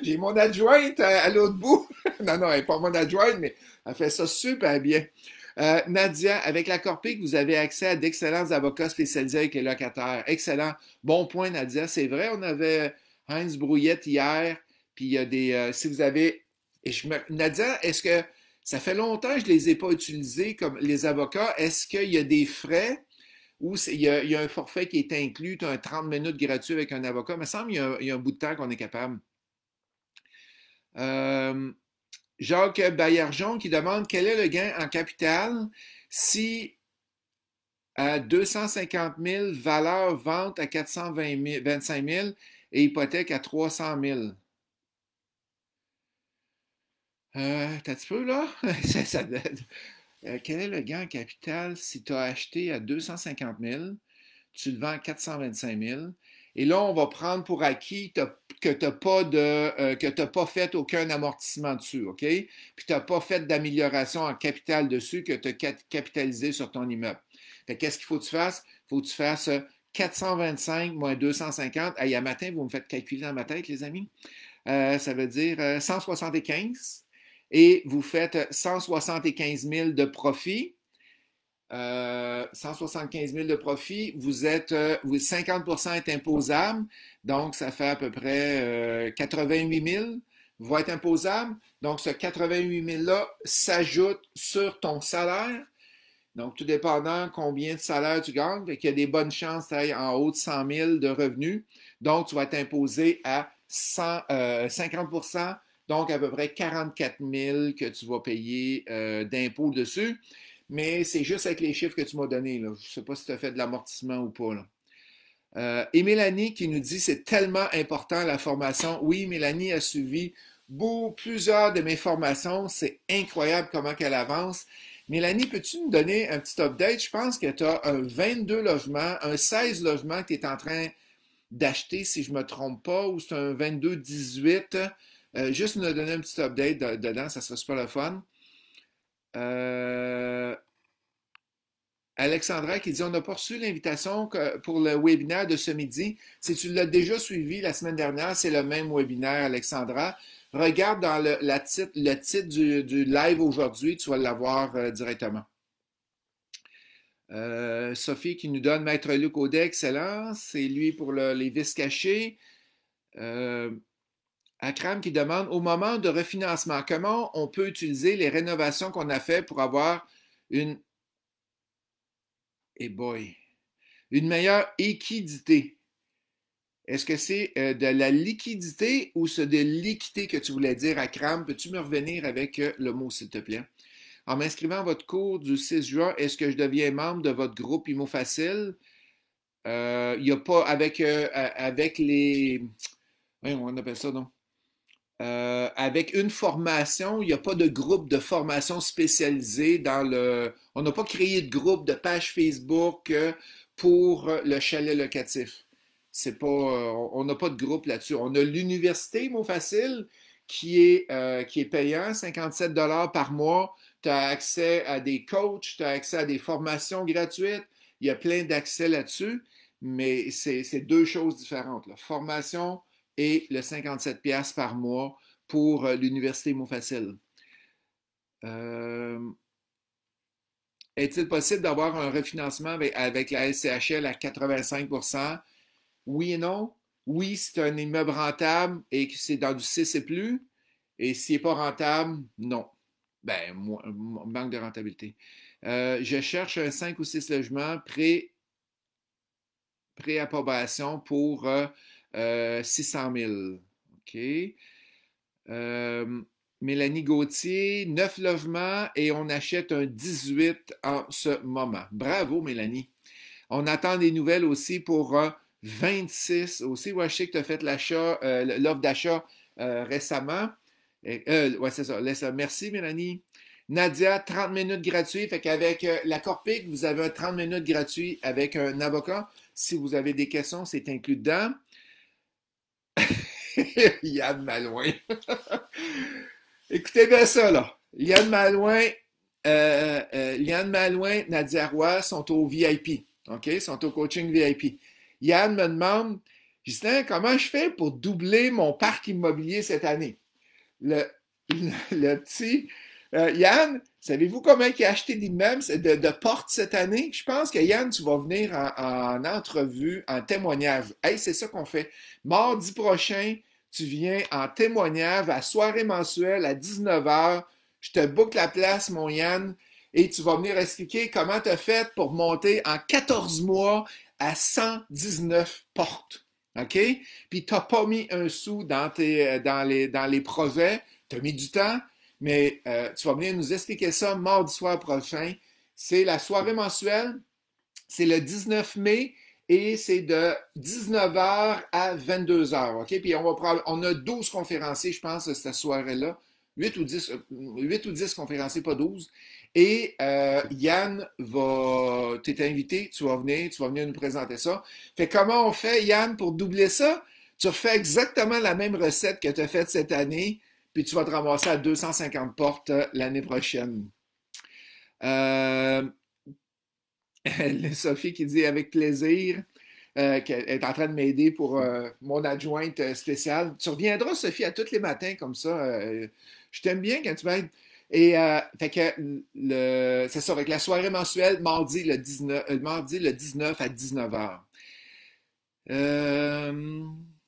J'ai mon adjointe à l'autre bout. Non, elle n'est pas mon adjointe, mais elle fait ça super bien. Nadia, avec la Corpic, vous avez accès à d'excellents avocats spécialisés avec les locataires. Excellent. Bon point, Nadia. C'est vrai, on avait Heinz Brouillette hier, puis il y a des... si vous avez... Nadia, est-ce que... Ça fait longtemps que je ne les ai pas utilisés comme les avocats. Est-ce qu'il y a des frais ou il y a un forfait qui est inclus, tu as un 30 minutes gratuit avec un avocat? Il me semble qu'il y a un bout de temps qu'on est capable. Jacques Baillargeon qui demande quel est le gain en capital si à 250 000, valeur vente à 425 000 et hypothèque à 300 000. T'as un petit peu là? Quel est le gain en capital si tu as acheté à 250 000, tu le vends à 425 000, et là, on va prendre pour acquis que tu n'as pas fait aucun amortissement dessus, OK? Puis tu n'as pas fait d'amélioration en capital dessus, que tu as capitalisé sur ton immeuble. Fait qu'est-ce qu'il faut que tu fasses? Il faut que tu fasses 425 moins 250. Hey, à matin, vous me faites calculer dans ma tête, les amis. Ça veut dire 175. Et vous faites 175 000 de profit. 175 000 de profit, vous êtes 50% est imposable, donc ça fait à peu près 88 000 va être imposable. Donc ce 88 000-là s'ajoute sur ton salaire. Donc tout dépendant combien de salaire tu gagnes, il y a des bonnes chances d'aller en haut de 100 000 de revenus. Donc tu vas être imposé à 50%, donc à peu près 44 000 que tu vas payer d'impôts dessus. Mais c'est juste avec les chiffres que tu m'as donnés. Là. Je ne sais pas si tu as fait de l'amortissement ou pas. Et Mélanie qui nous dit c'est tellement important la formation. Oui, Mélanie a suivi plusieurs de mes formations. C'est incroyable comment elle avance. Mélanie, peux-tu nous donner un petit update? Je pense que tu as un 22 logements, un 16 logements que tu es en train d'acheter, si je ne me trompe pas, ou c'est un 22-18. Juste nous donner un petit update dedans, ça serait super le fun. Alexandra qui dit on n'a pas reçu l'invitation pour le webinaire de ce midi. Si tu l'as déjà suivi la semaine dernière, c'est le même webinaire, Alexandra. Regarde dans le titre du live aujourd'hui, tu vas l'avoir directement. Sophie qui nous donne Maître Luc Audet, excellent. C'est lui pour les vis cachés. Akram qui demande au moment de refinancement, comment on peut utiliser les rénovations qu'on a faites pour avoir une meilleure équidité? Est-ce que c'est de la liquidité ou c'est de l'équité que tu voulais dire, Akram? Peux-tu me revenir avec le mot, s'il te plaît? En m'inscrivant à votre cours du 6 juin, est-ce que je deviens membre de votre groupe IMO Facile? Il n'y a pas avec les. On appelle ça, non? Avec une formation, il n'y a pas de groupe de formation spécialisé On n'a pas créé de groupe de page Facebook pour le chalet locatif. C'est pas, on n'a pas de groupe là-dessus. On a l'université Mot Facile qui est payant, 57 par mois. Tu as accès à des coachs, tu as accès à des formations gratuites. Il y a plein d'accès là-dessus, mais c'est deux choses différentes. La formation et le 57 $ par mois pour l'Université Mot Facile. Est-il possible d'avoir un refinancement avec la SCHL à 85%? Oui et non. Oui, c'est un immeuble rentable et que c'est dans du 6 et plus. Et s'il n'est pas rentable, non. Ben, manque de rentabilité. Je cherche un 5 ou 6 logements pré-approbation pour 600 000. OK. Mélanie Gauthier, 9 logements et on achète un 18 en ce moment. Bravo, Mélanie. On attend des nouvelles aussi pour 26 aussi. Ouais, je sais que tu as fait l'offre d'achat récemment. Ouais, c'est ça. Merci, Mélanie. Nadia, 30 minutes gratuits. Fait qu'avec la Corpic, vous avez un 30 minutes gratuit avec un avocat. Si vous avez des questions, c'est inclus dedans. Yann Malouin. Écoutez bien ça, là. Yann Malouin, Nadia Roy sont au VIP. OK? Sont au coaching VIP. Yann me demande, Justin, comment je fais pour doubler mon parc immobilier cette année? Le petit Yann, savez-vous comment il a acheté d'immeubles de portes cette année? Je pense que Yann, tu vas venir en entrevue, en témoignage. Hey, c'est ça qu'on fait. Mardi prochain, tu viens en témoignage à soirée mensuelle à 19h. Je te book la place, mon Yann, et tu vas venir expliquer comment tu as fait pour monter en 14 mois à 119 portes. OK? Puis tu n'as pas mis un sou dans les projets. Tu as mis du temps, mais tu vas venir nous expliquer ça mardi soir prochain. C'est la soirée mensuelle. C'est le 19 mai et c'est de 19h à 22h. OK? Puis on a 12 conférenciers, je pense, cette soirée-là. 8 ou 10 conférenciers, pas 12. Et Yann t'es invité, tu vas venir nous présenter ça. Fait comment on fait, Yann, pour doubler ça? Tu refais exactement la même recette que tu as faite cette année, puis tu vas te ramasser à 250 portes l'année prochaine. Euh, Sophie qui dit avec plaisir qu'elle est en train de m'aider pour mon adjointe spéciale. Tu reviendras, Sophie, à tous les matins comme ça. Je t'aime bien quand tu m'aides. Et fait que c'est ça, avec la soirée mensuelle, mardi le 19 à 19h.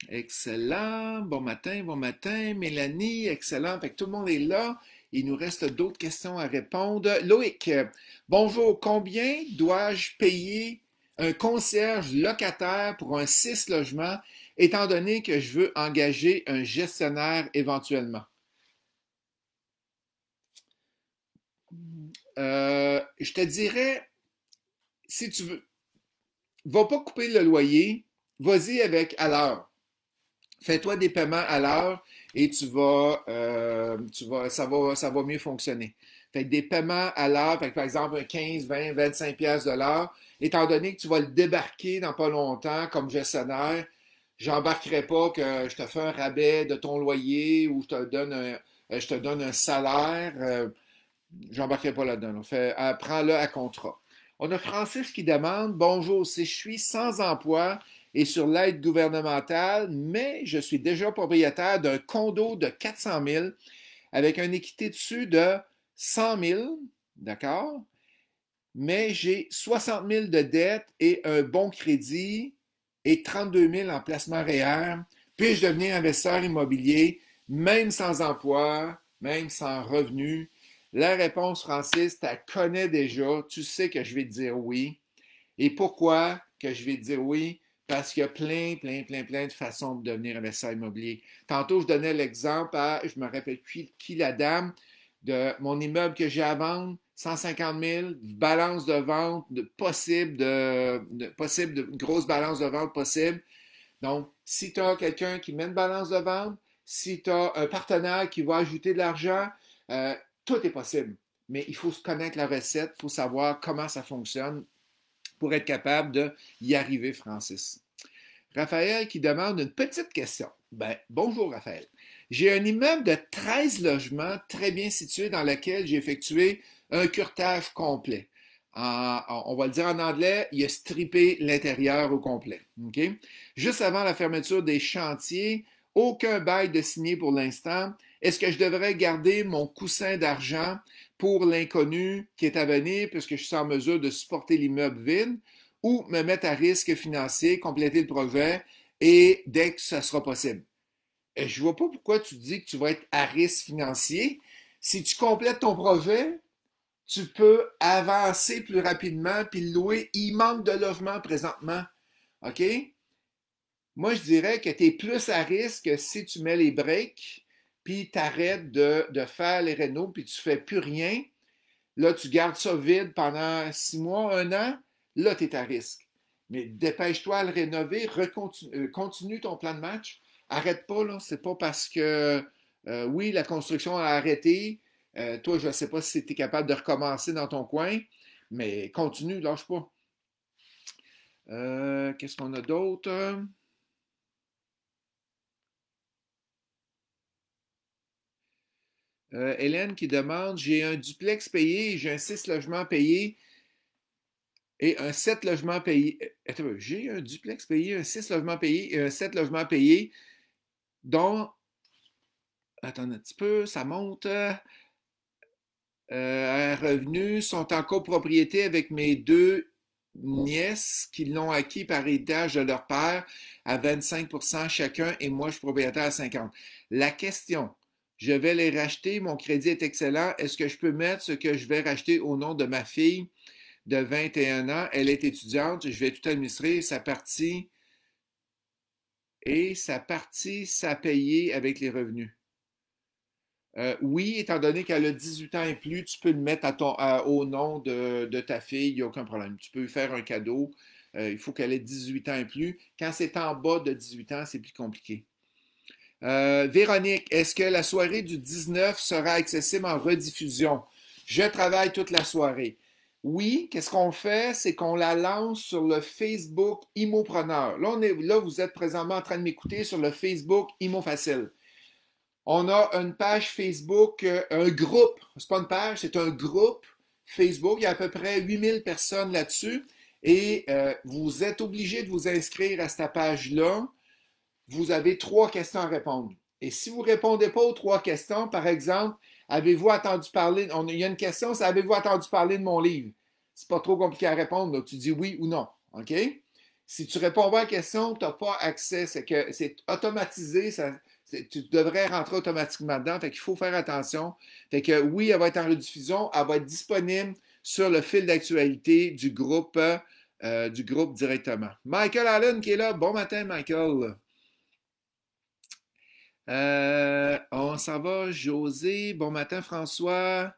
Excellent. Bon matin, bon matin. Mélanie, excellent. Fait que tout le monde est là. Il nous reste d'autres questions à répondre. Loïc, bonjour. Combien dois-je payer un concierge locataire pour un 6 logements, étant donné que je veux engager un gestionnaire éventuellement? Je te dirais, si tu veux, va pas couper le loyer, vas-y avec à l'heure. Fais-toi des paiements à l'heure et ça va mieux fonctionner. Fait que des paiements à l'heure, fait que par exemple 15, 20, 25 pièces de l'heure, étant donné que tu vas le débarquer dans pas longtemps comme gestionnaire, j'embarquerai pas que je te fais un rabais de ton loyer ou je te donne un salaire. J'embarquerai pas là-dedans. Prends-le à contrat. On a Francis qui demande, bonjour, si je suis sans emploi et sur l'aide gouvernementale, mais je suis déjà propriétaire d'un condo de 400 000 avec une équité dessus de 100 000, d'accord? Mais j'ai 60 000 de dette et un bon crédit et 32 000 en placement REER. Puis-je devenir investisseur immobilier, même sans emploi, même sans revenu? La réponse, Francis, tu la connais déjà. Tu sais que je vais te dire oui. Et pourquoi que je vais te dire oui? Parce qu'il y a plein de façons de devenir investisseur immobilier. Tantôt, je donnais l'exemple je me rappelle plus qui la dame, de mon immeuble que j'ai à vendre, 150 000, balance de vente possible, de grosse balance de vente possible. Donc, si tu as quelqu'un qui met une balance de vente, si tu as un partenaire qui va ajouter de l'argent, euh, tout est possible. Mais il faut connaître la recette, il faut savoir comment ça fonctionne pour être capable d'y arriver, Francis. Raphaël qui demande une petite question. Ben, bonjour Raphaël. J'ai un immeuble de 13 logements très bien situé dans lequel j'ai effectué un curtage complet. On va le dire en anglais, il a strippé l'intérieur au complet. Okay? Juste avant la fermeture des chantiers, aucun bail de signé pour l'instant. Est-ce que je devrais garder mon coussin d'argent pour l'inconnu qui est à venir puisque je suis en mesure de supporter l'immeuble vide ou me mettre à risque financier, compléter le projet et dès que ça sera possible? Je ne vois pas pourquoi tu dis que tu vas être à risque financier. Si tu complètes ton projet, tu peux avancer plus rapidement puis le louer. Il manque de logement présentement. OK? Moi, je dirais que tu es plus à risque si tu mets les breaks puis tu arrêtes de faire les rénaux puis tu ne fais plus rien. Là, tu gardes ça vide pendant 6 mois, 1 an. Là, tu es à risque. Mais dépêche-toi à le rénover, continue ton plan de match. Arrête pas, là. C'est pas parce que, oui, la construction a arrêté. Toi, je ne sais pas si tu es capable de recommencer dans ton coin, mais continue, lâche pas. Qu'est-ce qu'on a d'autre? Hélène qui demande, j'ai un duplex payé, j'ai un 6 logements payé et un 7 logements payé. Attends, j'ai un duplex payé, un 6 logements payé et un 7 logements payés, dont, attends un petit peu, ça monte. Revenus sont en copropriété avec mes deux nièces qui l'ont acquis par héritage de leur père à 25% chacun et moi je suis propriétaire à 50%. La question, je vais les racheter, mon crédit est excellent, est-ce que je peux mettre ce que je vais racheter au nom de ma fille de 21 ans? Elle est étudiante, je vais tout administrer, sa partie, ça payer avec les revenus. Oui, étant donné qu'elle a 18 ans et plus, tu peux le mettre au nom de ta fille, il n'y a aucun problème. Tu peux lui faire un cadeau. Il faut qu'elle ait 18 ans et plus. Quand c'est en bas de 18 ans, c'est plus compliqué. Véronique, est-ce que la soirée du 19 sera accessible en rediffusion? Je travaille toute la soirée. Oui, qu'est-ce qu'on fait? C'est qu'on la lance sur le Facebook Immopreneur. Là, vous êtes présentement en train de m'écouter sur le Facebook Immo Facile. On a une page Facebook, un groupe. C'est pas une page, c'est un groupe Facebook. Il y a à peu près 8000 personnes là-dessus. Et vous êtes obligé de vous inscrire à cette page-là. Vous avez 3 questions à répondre. Et si vous ne répondez pas aux 3 questions, par exemple, avez-vous entendu parler, il y a une question, c'est avez-vous entendu parler de mon livre? C'est pas trop compliqué à répondre, donc tu dis oui ou non. OK? Si tu réponds pas à la question, tu n'as pas accès, c'est que c'est automatisé, tu devrais rentrer automatiquement dedans, fait qu'il faut faire attention. Fait que oui, elle va être en rediffusion, elle va être disponible sur le fil d'actualité du groupe directement. Michael Allen qui est là. Bon matin, Michael. On s'en va, José. Bon matin, François.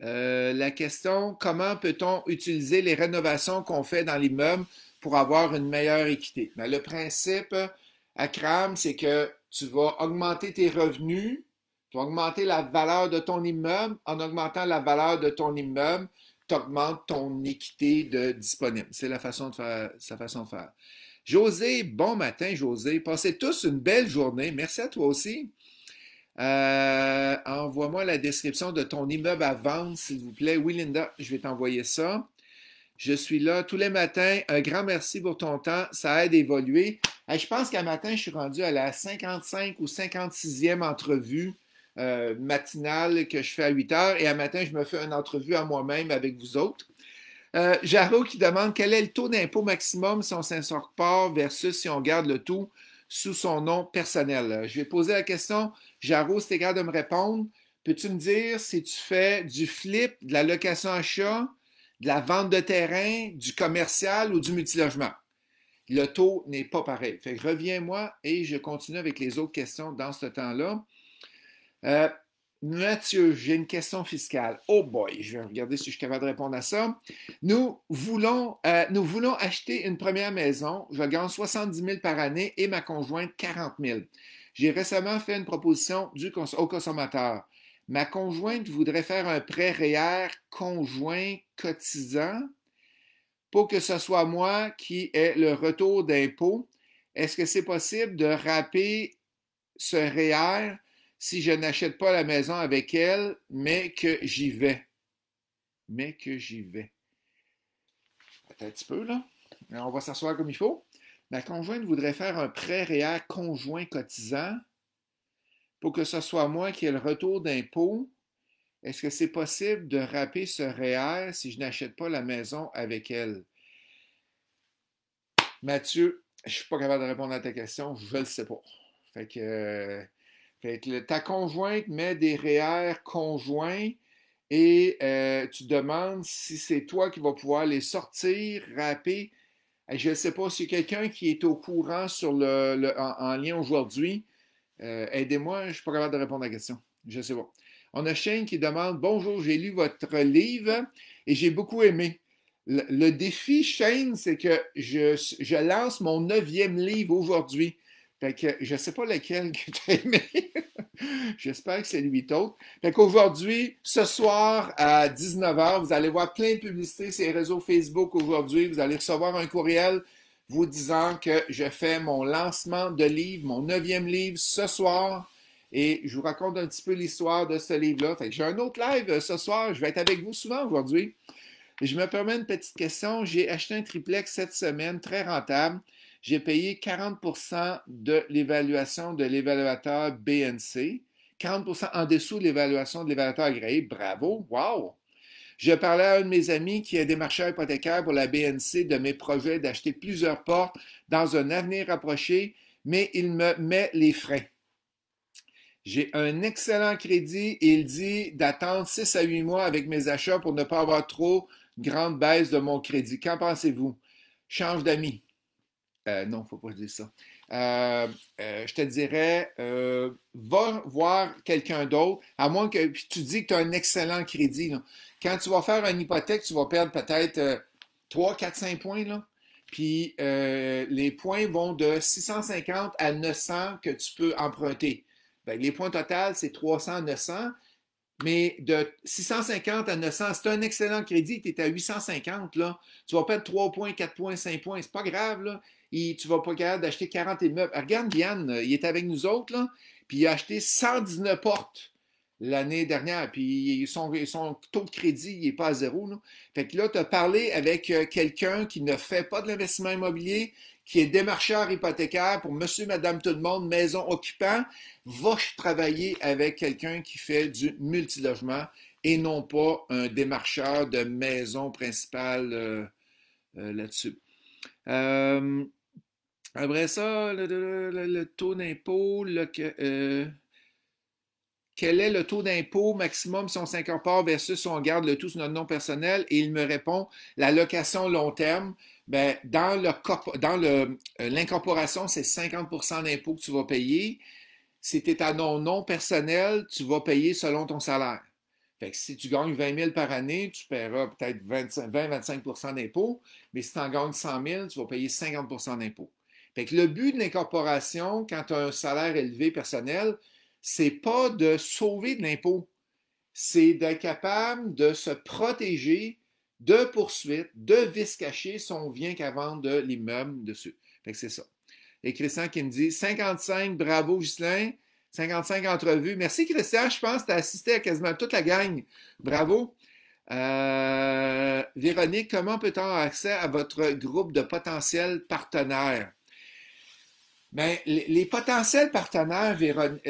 La question, comment peut-on utiliser les rénovations qu'on fait dans l'immeuble pour avoir une meilleure équité? Ben, le principe à CRAM, c'est que tu vas augmenter tes revenus, tu vas augmenter la valeur de ton immeuble. En augmentant la valeur de ton immeuble, tu augmentes ton équité disponible. C'est sa façon de faire. José, bon matin, José. Passez tous une belle journée. Merci à toi aussi. Envoie-moi la description de ton immeuble à vendre, s'il vous plaît. Oui, Linda, je vais t'envoyer ça. Je suis là tous les matins. Un grand merci pour ton temps. Ça aide à évoluer. Je pense qu'à matin, je suis rendu à la 55 ou 56e entrevue matinale que je fais à 8 heures. Et à matin, je me fais une entrevue à moi-même avec vous autres. Jaro qui demande quel est le taux d'impôt maximum si on s'incorpore versus si on garde le tout sous son nom personnel. Je vais poser la question. Jaro, si tu es capable de me répondre, peux-tu me dire si tu fais du flip, de la location achat, de la vente de terrain, du commercial ou du multilogement? Le taux n'est pas pareil. Fait que reviens-moi et je continue avec les autres questions dans ce temps-là. Mathieu, j'ai une question fiscale. Oh boy, je vais regarder si je suis capable de répondre à ça. Nous voulons acheter une première maison. Je gagne 70 000 par année et ma conjointe 40 000. J'ai récemment fait une proposition au consommateur. Ma conjointe voudrait faire un prêt REER conjoint cotisant pour que ce soit moi qui ai le retour d'impôt. Est-ce que c'est possible de râper ce REER si je n'achète pas la maison avec elle, mais que j'y vais? Attends un petit peu, là. On va s'asseoir comme il faut. Ma conjointe voudrait faire un prêt REER conjoint cotisant pour que ce soit moi qui ai le retour d'impôt. Est-ce que c'est possible de râper ce REER si je n'achète pas la maison avec elle? Mathieu, je ne suis pas capable de répondre à ta question, je ne le sais pas. Fait que ta conjointe met des REER conjoints et tu demandes si c'est toi qui vas pouvoir les sortir, râper. Je ne sais pas si quelqu'un qui est au courant en lien aujourd'hui, aidez-moi, je ne suis pas capable de répondre à la question. Je ne sais pas. On a Shane qui demande bonjour, j'ai lu votre livre et j'ai beaucoup aimé. Le défi, Shane, c'est que je lance mon 9e livre aujourd'hui. Fait que je ne sais pas lequel que tu as aimé. J'espère que c'est lui autre. Fait qu'aujourd'hui, ce soir à 19h, vous allez voir plein de publicités sur les réseaux Facebook aujourd'hui. Vous allez recevoir un courriel vous disant que je fais mon lancement de livre, mon 9e livre ce soir. Et je vous raconte un petit peu l'histoire de ce livre-là. Fait que j'ai un autre live ce soir. Je vais être avec vous souvent aujourd'hui. Et je me permets une petite question. J'ai acheté un triplex cette semaine, très rentable. J'ai payé 40% de l'évaluation de l'évaluateur BNC, 40% en dessous de l'évaluation de l'évaluateur agréé. Bravo! Wow! Je parlais à un de mes amis qui est démarcheur hypothécaire pour la BNC de mes projets d'acheter plusieurs portes dans un avenir rapproché, mais il me met les freins. J'ai un excellent crédit et il dit d'attendre 6 à 8 mois avec mes achats pour ne pas avoir trop grande baisse de mon crédit. Qu'en pensez-vous? Change d'amis. Non, il ne faut pas dire ça. je te dirais, va voir quelqu'un d'autre, à moins que puis tu dis que tu as un excellent crédit, là. Quand tu vas faire une hypothèque, tu vas perdre peut-être 3, 4, 5 points, là. Puis les points vont de 650 à 900 que tu peux emprunter. Ben, les points total, c'est 300, 900. Mais de 650 à 900, c'est un excellent crédit, tu es à 850, là. Tu vas perdre 3 points, 4 points, 5 points, c'est pas grave, là. Et tu vas pas être capable d'acheter 40 immeubles. Regarde Yann, il est avec nous autres, là, puis il a acheté 119 portes l'année dernière, puis son taux de crédit, il n'est pas à zéro, là. Fait que là, tu as parlé avec quelqu'un qui ne fait pas de l'investissement immobilier, qui est démarcheur hypothécaire pour monsieur, madame, tout le monde, maison occupant, va travailler avec quelqu'un qui fait du multilogement et non pas un démarcheur de maison principale là-dessus. Après ça, le taux d'impôt, quel est le taux d'impôt maximum si on s'incorpore versus si on garde le tout sur notre nom personnel? Et il me répond, la location long terme, ben, dans l'incorporation, c'est 50% d'impôt que tu vas payer. Si tu es à nom personnel, tu vas payer selon ton salaire. Fait que si tu gagnes 20 000 par année, tu paieras peut-être 20-25% d'impôt, mais si tu en gagnes 100 000, tu vas payer 50% d'impôt. Fait que le but de l'incorporation, quand tu as un salaire élevé personnel, c'est pas de sauver de l'impôt, c'est d'être capable de se protéger de poursuites, de vices cachés si on vient qu'à vendre de l'immeuble dessus. Fait que c'est ça. Et Christian qui me dit 55, bravo Ghislain, 55 entrevues. Merci Christian, je pense que tu as assisté à quasiment toute la gang. Bravo. Véronique, comment peut-on avoir accès à votre groupe de potentiels partenaires? Bien, les potentiels partenaires, Véronique,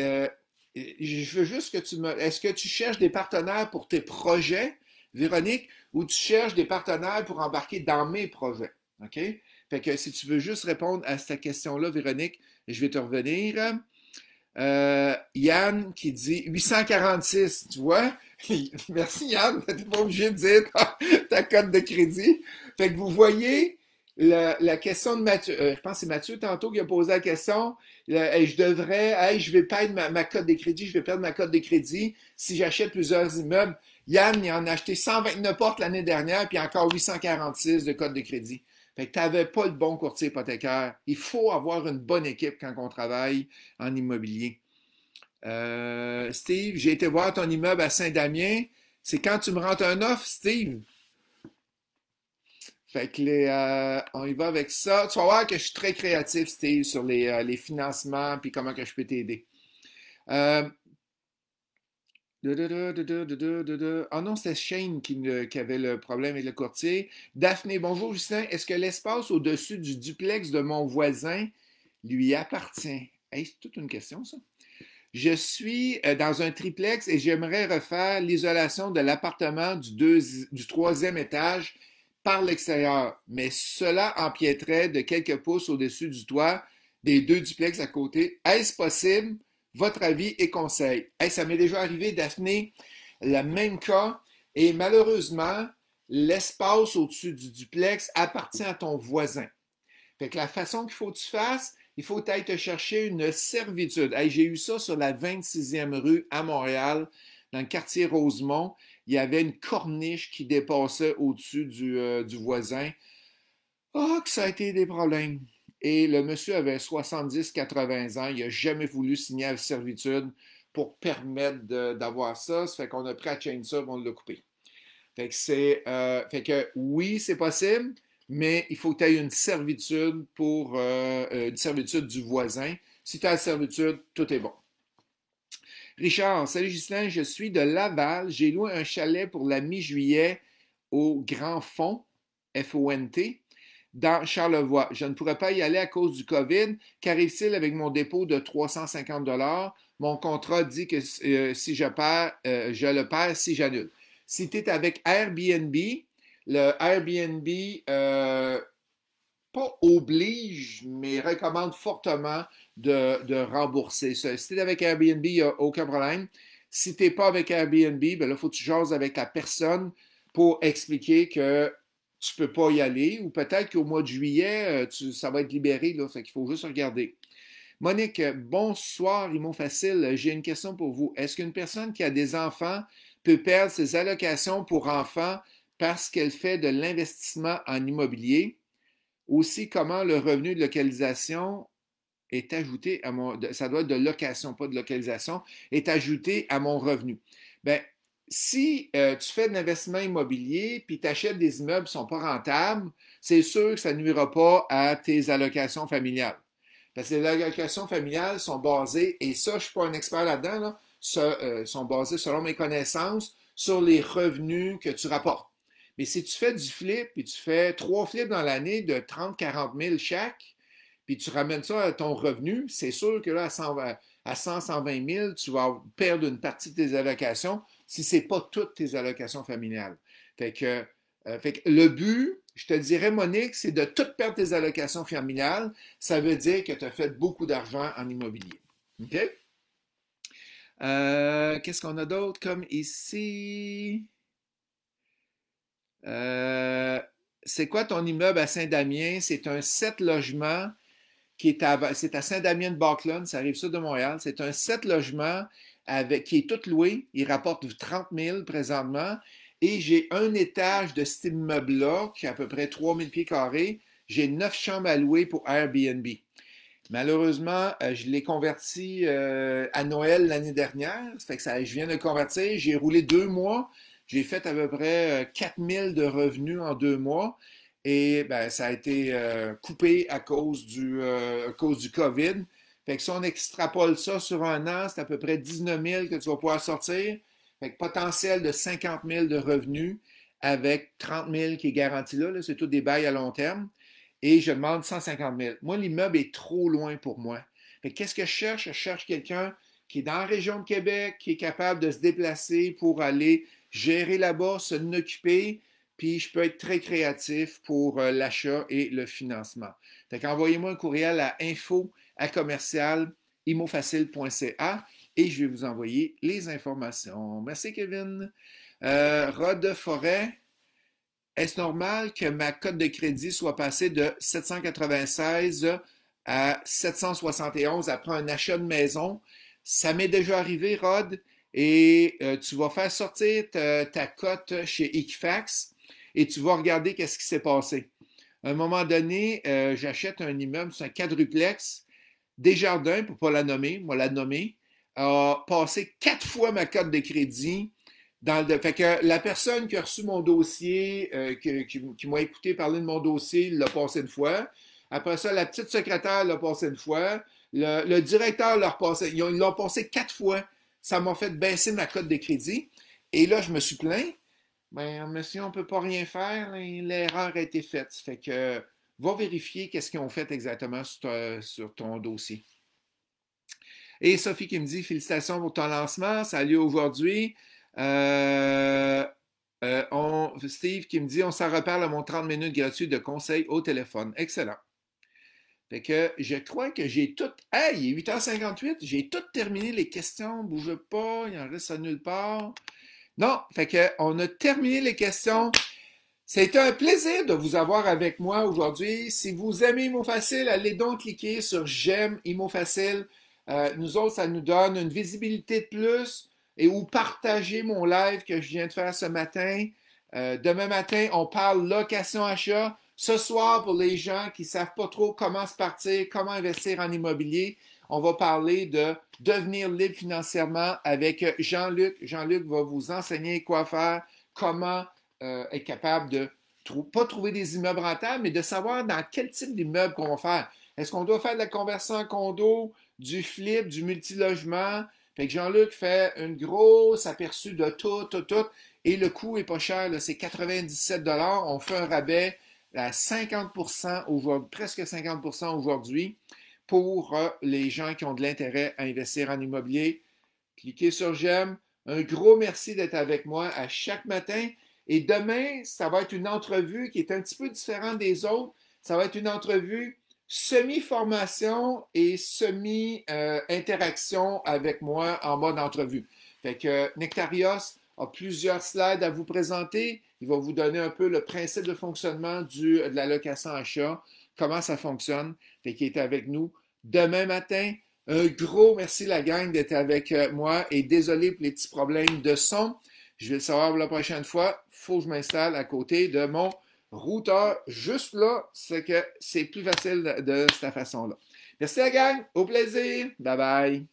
je veux juste que tu me... Est-ce que tu cherches des partenaires pour tes projets, Véronique, ou tu cherches des partenaires pour embarquer dans mes projets? OK? Fait que si tu veux juste répondre à cette question-là, Véronique, je vais te revenir. Yann qui dit 846, tu vois? Merci Yann, tu n'es pas obligé de dire ta cote de crédit. Fait que vous voyez la question de Mathieu, je pense que c'est Mathieu tantôt qui a posé la question. Je vais perdre ma cote de crédit, je vais perdre ma cote de crédit si j'achète plusieurs immeubles. Yann, il en a acheté 129 portes l'année dernière, puis encore 846 de cote de crédit. Fait que tu n'avais pas le bon courtier hypothécaire. Il faut avoir une bonne équipe quand on travaille en immobilier. Steve, j'ai été voir ton immeuble à Saint-Damien. C'est quand tu me rentres un offre, Steve? Fait que on y va avec ça. Tu vas voir que je suis très créatif, Steve, sur les financements puis comment que je peux t'aider. Ah non, c'était Shane qui avait le problème avec le courtier. Daphné, bonjour Justin. Est-ce que l'espace au-dessus du duplex de mon voisin lui appartient? Hey, c'est toute une question, ça. Je suis dans un triplex et j'aimerais refaire l'isolation de l'appartement du troisième étage par l'extérieur, mais cela empiéterait de quelques pouces au-dessus du toit des deux duplex à côté. Est-ce possible? Votre avis et conseil. Hey, ça m'est déjà arrivé, Daphné, le même cas, et malheureusement, l'espace au-dessus du duplex appartient à ton voisin. Fait que la façon qu'il faut que tu fasses, il faut aller te chercher une servitude. Hey, j'ai eu ça sur la 26e rue à Montréal, dans le quartier Rosemont. Il y avait une corniche qui dépassait au-dessus du voisin. Ah, que ça a été des problèmes. Et le monsieur avait 70-80 ans. Il n'a jamais voulu signer la servitude pour permettre d'avoir ça. Ça fait qu'on a pris à chaîne ça et on l'a coupé. Fait que oui, c'est possible, mais il faut que tu aies une servitude une servitude du voisin. Si tu as la servitude, tout est bon. Richard, salut Ghislain, je suis de Laval. J'ai loué un chalet pour la mi-juillet au Grand Fond, F-O-N-T, dans Charlevoix. Je ne pourrais pas y aller à cause du COVID. Qu'arrive-t-il avec mon dépôt de 350 $? Mon contrat dit que si je perds, je le perds si j'annule. Si tu es avec Airbnb, le Airbnb pas oblige, mais recommande fortement de rembourser ça. Si tu es avec Airbnb, il n'y a aucun problème. Si tu n'es pas avec Airbnb, ben là, il faut que tu jases avec la personne pour expliquer que tu ne peux pas y aller ou peut-être qu'au mois de juillet, ça va être libéré, là, fait qu'il faut juste regarder. Monique, bonsoir, Imo Facile. J'ai une question pour vous. Est-ce qu'une personne qui a des enfants peut perdre ses allocations pour enfants parce qu'elle fait de l'investissement en immobilier? Aussi, comment le revenu de localisation est ajouté à mon... Ça doit être de location, pas de localisation, est ajouté à mon revenu. Bien, si tu fais de l'investissement immobilier puis tu achètes des immeubles qui ne sont pas rentables, c'est sûr que ça ne nuira pas à tes allocations familiales. Parce que les allocations familiales sont basées, et ça, je ne suis pas un expert là-dedans, là, sont basées, selon mes connaissances, sur les revenus que tu rapportes. Mais si tu fais du flip, et tu fais 3 flips dans l'année de 30-40 000 chaque, puis tu ramènes ça à ton revenu, c'est sûr que là, à 100-120 000, tu vas perdre une partie de tes allocations si ce n'est pas toutes tes allocations familiales. Fait que le but, je te dirais, Monique, c'est de tout perdre tes allocations familiales. Ça veut dire que tu as fait beaucoup d'argent en immobilier. OK? Qu'est-ce qu'on a d'autre comme ici? C'est quoi ton immeuble à Saint-Damien? C'est un 7 logements c'est à Saint-Damien-de-Baclone, ça arrive ça de Montréal. C'est un 7 logements qui est tout loué. Il rapporte 30 000 présentement. Et j'ai un étage de cet immeuble-là, qui est à peu près 3 000 pieds carrés. J'ai 9 chambres à louer pour Airbnb. Malheureusement, je l'ai converti à Noël l'année dernière. Ça fait que je viens de le convertir. J'ai roulé 2 mois. J'ai fait à peu près 4 000 de revenus en 2 mois. Et ben, ça a été coupé à cause du COVID. Fait que si on extrapole ça sur un an, c'est à peu près 19 000 que tu vas pouvoir sortir. Fait que potentiel de 50 000 de revenus avec 30 000 qui est garanti là. C'est tout des bails à long terme. Et je demande 150 000. Moi, l'immeuble est trop loin pour moi. Fait que qu'est-ce que je cherche? Je cherche quelqu'un qui est dans la région de Québec, qui est capable de se déplacer pour aller gérer là-bas, s'en occuper. Puis je peux être très créatif pour l'achat et le financement. Fait qu'envoyez-moi un courriel à info@imofacile.ca et je vais vous envoyer les informations. Merci, Kevin. Rod Forêt, est-ce normal que ma cote de crédit soit passée de 796 à 771 après un achat de maison? Ça m'est déjà arrivé, Rod, et tu vas faire sortir ta cote chez Equifax et tu vas regarder qu'est-ce qui s'est passé. À un moment donné, j'achète un immeuble, c'est un quadruplex. Desjardins, pour ne pas la nommer, moi la nommer, a passé 4 fois ma cote de crédit. Fait que la personne qui a reçu mon dossier, qui m'a écouté parler de mon dossier, l'a passé une fois. Après ça, la petite secrétaire l'a passé une fois. Le directeur l'a repassé. Ils l'ont passé 4 fois. Ça m'a fait baisser ma cote de crédit. Et là, je me suis plaint. Ben, monsieur, on ne peut pas rien faire. L'erreur a été faite. Fait que va vérifier qu'est-ce qu'ils ont fait exactement sur ton dossier. Et Sophie qui me dit félicitations pour ton lancement. Ça a lieu aujourd'hui. Steve qui me dit on s'en reparle à mon 30 minutes gratuit de conseils au téléphone. Excellent. Fait que je crois que j'ai tout. Hey, il est 8h58. J'ai tout terminé les questions. Bouge pas. Il en reste à nulle part. Non, fait que on a terminé les questions. C'était un plaisir de vous avoir avec moi aujourd'hui. Si vous aimez Imo Facile, allez donc cliquer sur J'aime Imo Facile. Nous autres, ça nous donne une visibilité de plus et ou partager mon live que je viens de faire ce matin. Demain matin, on parle location-achat. Ce soir, pour les gens qui ne savent pas trop comment se partir, comment investir en immobilier, on va parler de devenir libre financièrement avec Jean-Luc. Jean-Luc va vous enseigner quoi faire, comment être capable de pas trouver des immeubles rentables, mais de savoir dans quel type d'immeuble qu'on va faire. Est-ce qu'on doit faire de la conversion en condo, du flip, du multilogement? Fait que Jean-Luc fait une grosse aperçu de tout. Et le coût est pas cher, c'est 97 $. On fait un rabais à 50% aujourd'hui, presque 50% aujourd'hui pour les gens qui ont de l'intérêt à investir en immobilier. Cliquez sur j'aime. Un gros merci d'être avec moi à chaque matin. Et demain, ça va être une entrevue qui est un petit peu différente des autres. Ça va être une entrevue semi-formation et semi-interaction avec moi en mode entrevue. Fait que Nectarios a plusieurs slides à vous présenter. Il va vous donner un peu le principe de fonctionnement de la location achat, comment ça fonctionne. Fait qu'il est avec nous demain matin. Un gros merci la gang d'être avec moi et désolé pour les petits problèmes de son. Je vais le savoir la prochaine fois. Faut que je m'installe à côté de mon routeur. Juste là, c'est que c'est plus facile de cette façon-là. Merci la gang. Au plaisir. Bye bye.